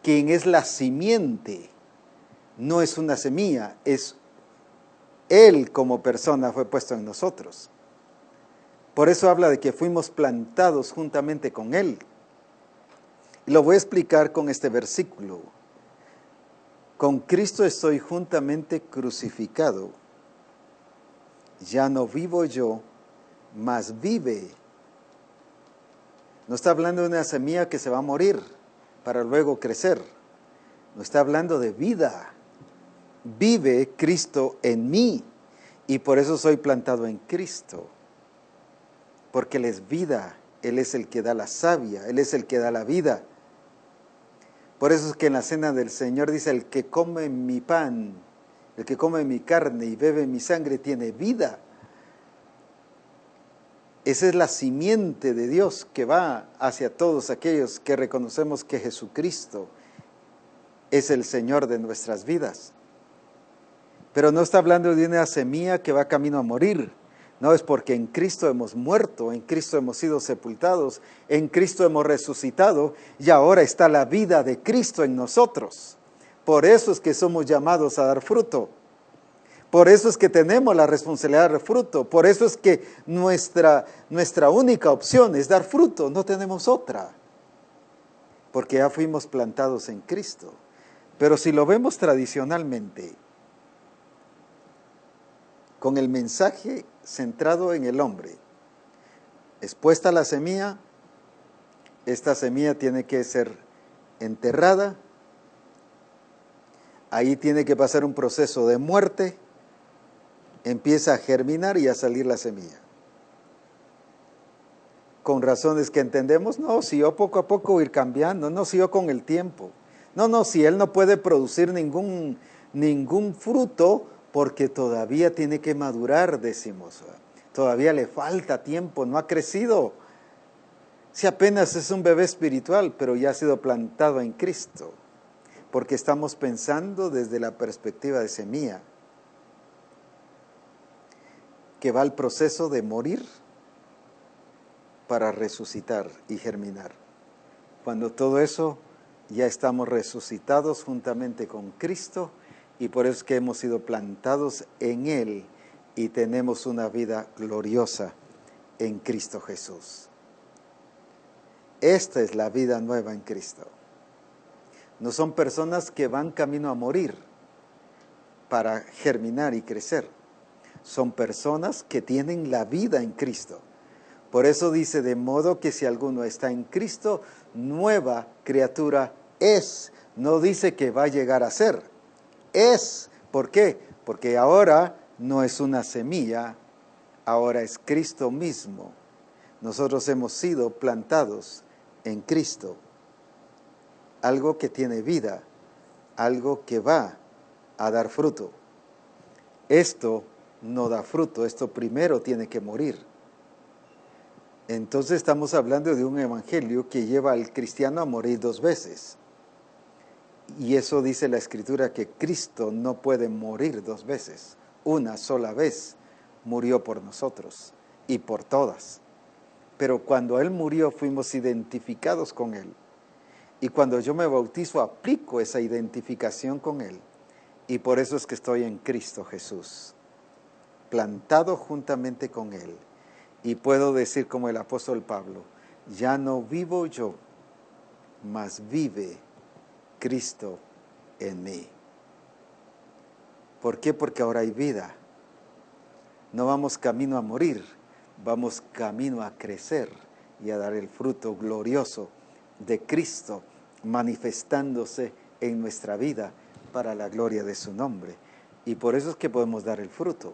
quien es la simiente. No es una semilla, es Él como persona fue puesto en nosotros. Por eso habla de que fuimos plantados juntamente con Él. Y lo voy a explicar con este versículo. Con Cristo estoy juntamente crucificado. Ya no vivo yo, mas vive. No está hablando de una semilla que se va a morir para luego crecer. No está hablando de vida. Vive Cristo en mí, y por eso soy plantado en Cristo. Porque Él es vida, Él es el que da la savia, Él es el que da la vida. Por eso es que en la cena del Señor dice, el que come mi pan, el que come mi carne y bebe mi sangre tiene vida. Esa es la simiente de Dios que va hacia todos aquellos que reconocemos que Jesucristo es el Señor de nuestras vidas. Pero no está hablando de una semilla que va camino a morir. No, es porque en Cristo hemos muerto, en Cristo hemos sido sepultados, en Cristo hemos resucitado, y ahora está la vida de Cristo en nosotros. Por eso es que somos llamados a dar fruto. Por eso es que tenemos la responsabilidad de dar fruto. Por eso es que nuestra única opción es dar fruto, no tenemos otra. Porque ya fuimos plantados en Cristo. Pero si lo vemos tradicionalmente, con el mensaje centrado en el hombre, es puesta la semilla, esta semilla tiene que ser enterrada, ahí tiene que pasar un proceso de muerte, empieza a germinar y a salir la semilla. Con razones que entendemos, no, si yo poco a poco ir cambiando, no, si yo con el tiempo, no, si él no puede producir ningún fruto, porque todavía tiene que madurar, decimos, todavía le falta tiempo, no ha crecido. Si apenas es un bebé espiritual, pero ya ha sido plantado en Cristo, porque estamos pensando desde la perspectiva de semilla, que va al proceso de morir para resucitar y germinar. Cuando todo eso, ya estamos resucitados juntamente con Cristo y por eso es que hemos sido plantados en Él y tenemos una vida gloriosa en Cristo Jesús. Esta es la vida nueva en Cristo. No son personas que van camino a morir para germinar y crecer. Son personas que tienen la vida en Cristo. Por eso dice, de modo que si alguno está en Cristo, nueva criatura es. No dice que va a llegar a ser. Es. ¿Por qué? Porque ahora no es una semilla, ahora es Cristo mismo. Nosotros hemos sido plantados en Cristo. Algo que tiene vida, algo que va a dar fruto. Esto no da fruto, esto primero tiene que morir. Entonces estamos hablando de un evangelio que lleva al cristiano a morir 2 veces. Y eso dice la Escritura, que Cristo no puede morir 2 veces. Una sola vez murió por nosotros y por todas. Pero cuando Él murió fuimos identificados con Él. Y cuando yo me bautizo aplico esa identificación con Él. Y por eso es que estoy en Cristo Jesús, plantado juntamente con Él. Y puedo decir como el apóstol Pablo, ya no vivo yo, mas vive Cristo en mí. ¿Por qué? Porque ahora hay vida. No vamos camino a morir, vamos camino a crecer y a dar el fruto glorioso de Cristo manifestándose en nuestra vida para la gloria de su nombre. Y por eso es que podemos dar el fruto.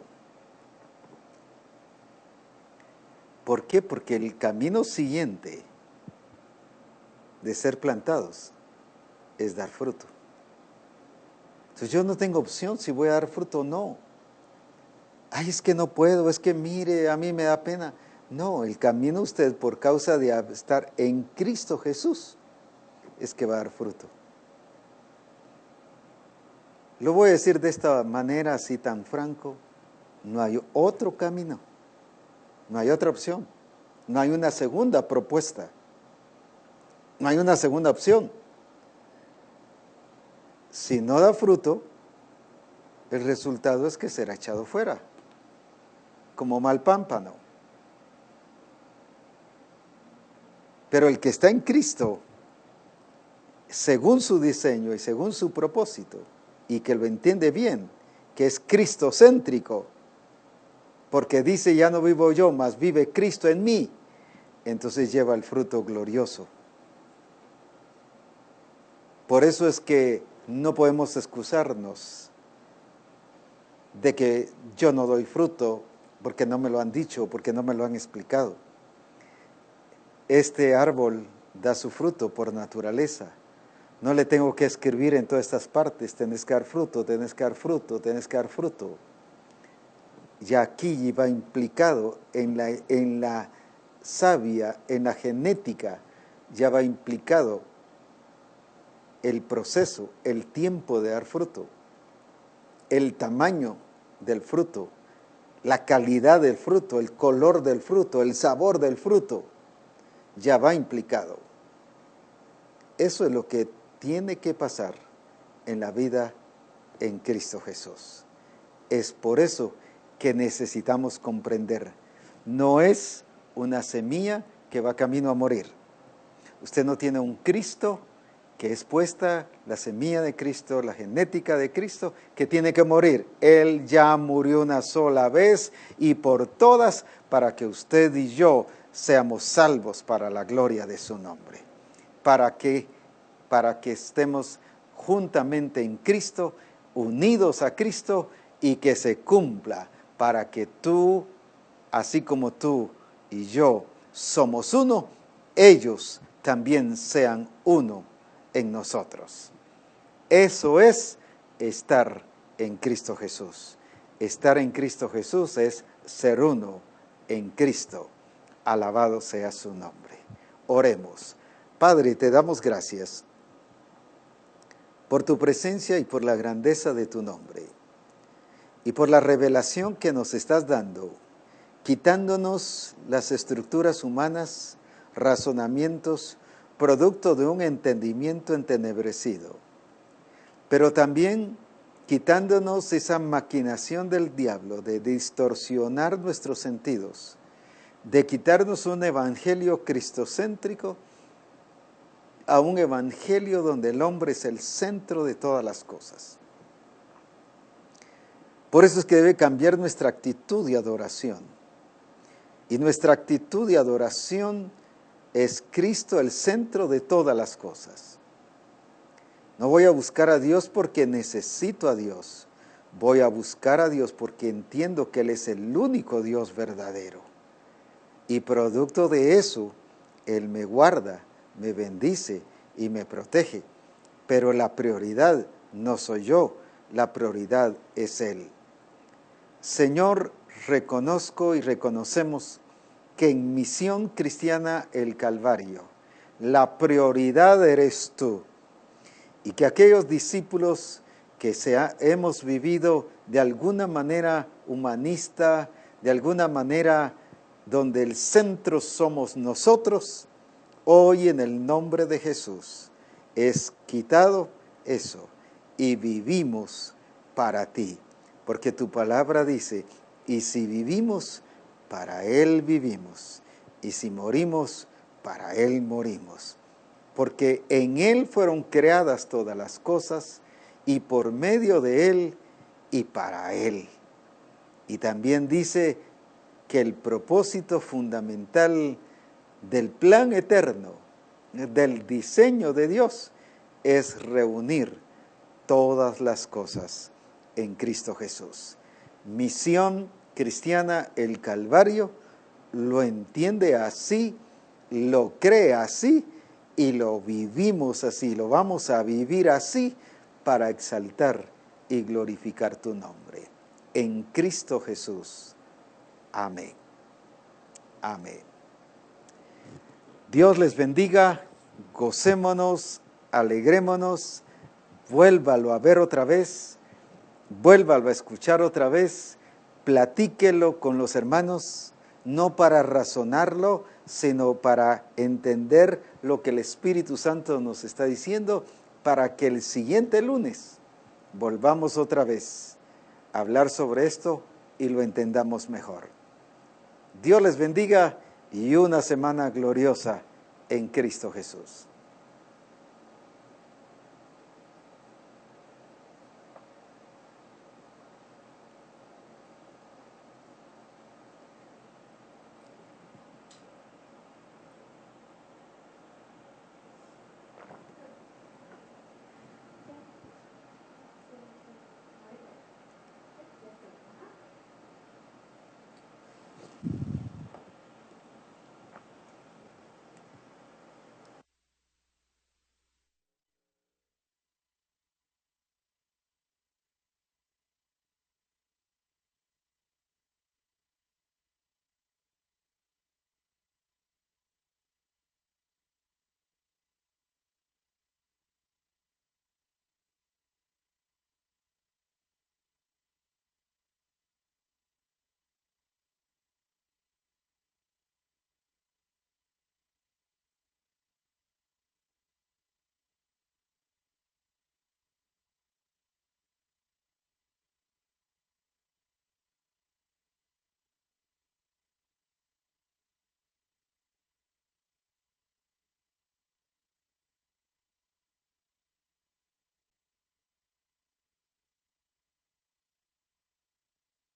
¿Por qué? Porque el camino siguiente de ser plantados es dar fruto. Entonces yo no tengo opción si voy a dar fruto o no. Ay, es que no puedo, es que mire, a mí me da pena. No, el camino usted por causa de estar en Cristo Jesús es que va a dar fruto. Lo voy a decir de esta manera así tan franco, no hay otro camino, no hay otra opción, no hay una segunda propuesta, no hay una segunda opción. Si no da fruto, el resultado es que será echado fuera, como mal pámpano. Pero el que está en Cristo, según su diseño y según su propósito, y que lo entiende bien, que es cristocéntrico, porque dice, ya no vivo yo, mas vive Cristo en mí, entonces lleva el fruto glorioso. Por eso es que no podemos excusarnos de que yo no doy fruto, porque no me lo han dicho, porque no me lo han explicado. Este árbol da su fruto por naturaleza. No le tengo que escribir en todas estas partes, tenés que dar fruto, tenés que dar fruto, tenés que dar fruto. Ya aquí va implicado en la savia, en la genética, ya va implicado el proceso, el tiempo de dar fruto, el tamaño del fruto, la calidad del fruto, el color del fruto, el sabor del fruto, ya va implicado. Eso es lo que tiene que pasar en la vida en Cristo Jesús. Es por eso que necesitamos comprender. No es una semilla que va camino a morir. Usted no tiene un Cristo que es puesta, la semilla de Cristo, la genética de Cristo, que tiene que morir. Él ya murió una sola vez y por todas para que usted y yo seamos salvos para la gloria de su nombre. Para que estemos juntamente en Cristo, unidos a Cristo y que se cumpla para que tú, así como tú y yo somos uno, ellos también sean uno en nosotros. Eso es estar en Cristo Jesús. Estar en Cristo Jesús es ser uno en Cristo. Alabado sea su nombre. Oremos. Padre, te damos gracias por tu presencia y por la grandeza de tu nombre y por la revelación que nos estás dando, quitándonos las estructuras humanas, razonamientos, producto de un entendimiento entenebrecido, pero también quitándonos esa maquinación del diablo de distorsionar nuestros sentidos, de quitarnos un evangelio cristocéntrico a un evangelio donde el hombre es el centro de todas las cosas. Por eso es que debe cambiar nuestra actitud de adoración. Y nuestra actitud de adoración es Cristo el centro de todas las cosas. No voy a buscar a Dios porque necesito a Dios. Voy a buscar a Dios porque entiendo que Él es el único Dios verdadero. Y producto de eso, Él me guarda, me bendice y me protege. Pero la prioridad no soy yo, la prioridad es Él. Señor, reconozco y reconocemos que en Misión Cristiana el Calvario, la prioridad eres tú. Y que aquellos discípulos que hemos vivido de alguna manera humanista, de alguna manera donde el centro somos nosotros, hoy en el nombre de Jesús es quitado eso y vivimos para ti. Porque tu palabra dice, y si vivimos, para Él vivimos, y si morimos, para Él morimos. Porque en Él fueron creadas todas las cosas, y por medio de Él, y para Él. Y también dice que el propósito fundamental del plan eterno, del diseño de Dios, es reunir todas las cosas en Cristo Jesús. Misión Cristiana el Calvario lo entiende así, lo cree así y lo vivimos así, lo vamos a vivir así para exaltar y glorificar tu nombre. En Cristo Jesús. Amén. Amén. Dios les bendiga, gocémonos, alegrémonos, vuélvalo a ver otra vez, vuélvalo a escuchar otra vez, platíquelo con los hermanos, no para razonarlo, sino para entender lo que el Espíritu Santo nos está diciendo, para que el siguiente lunes volvamos otra vez a hablar sobre esto y lo entendamos mejor. Dios les bendiga y una semana gloriosa en Cristo Jesús.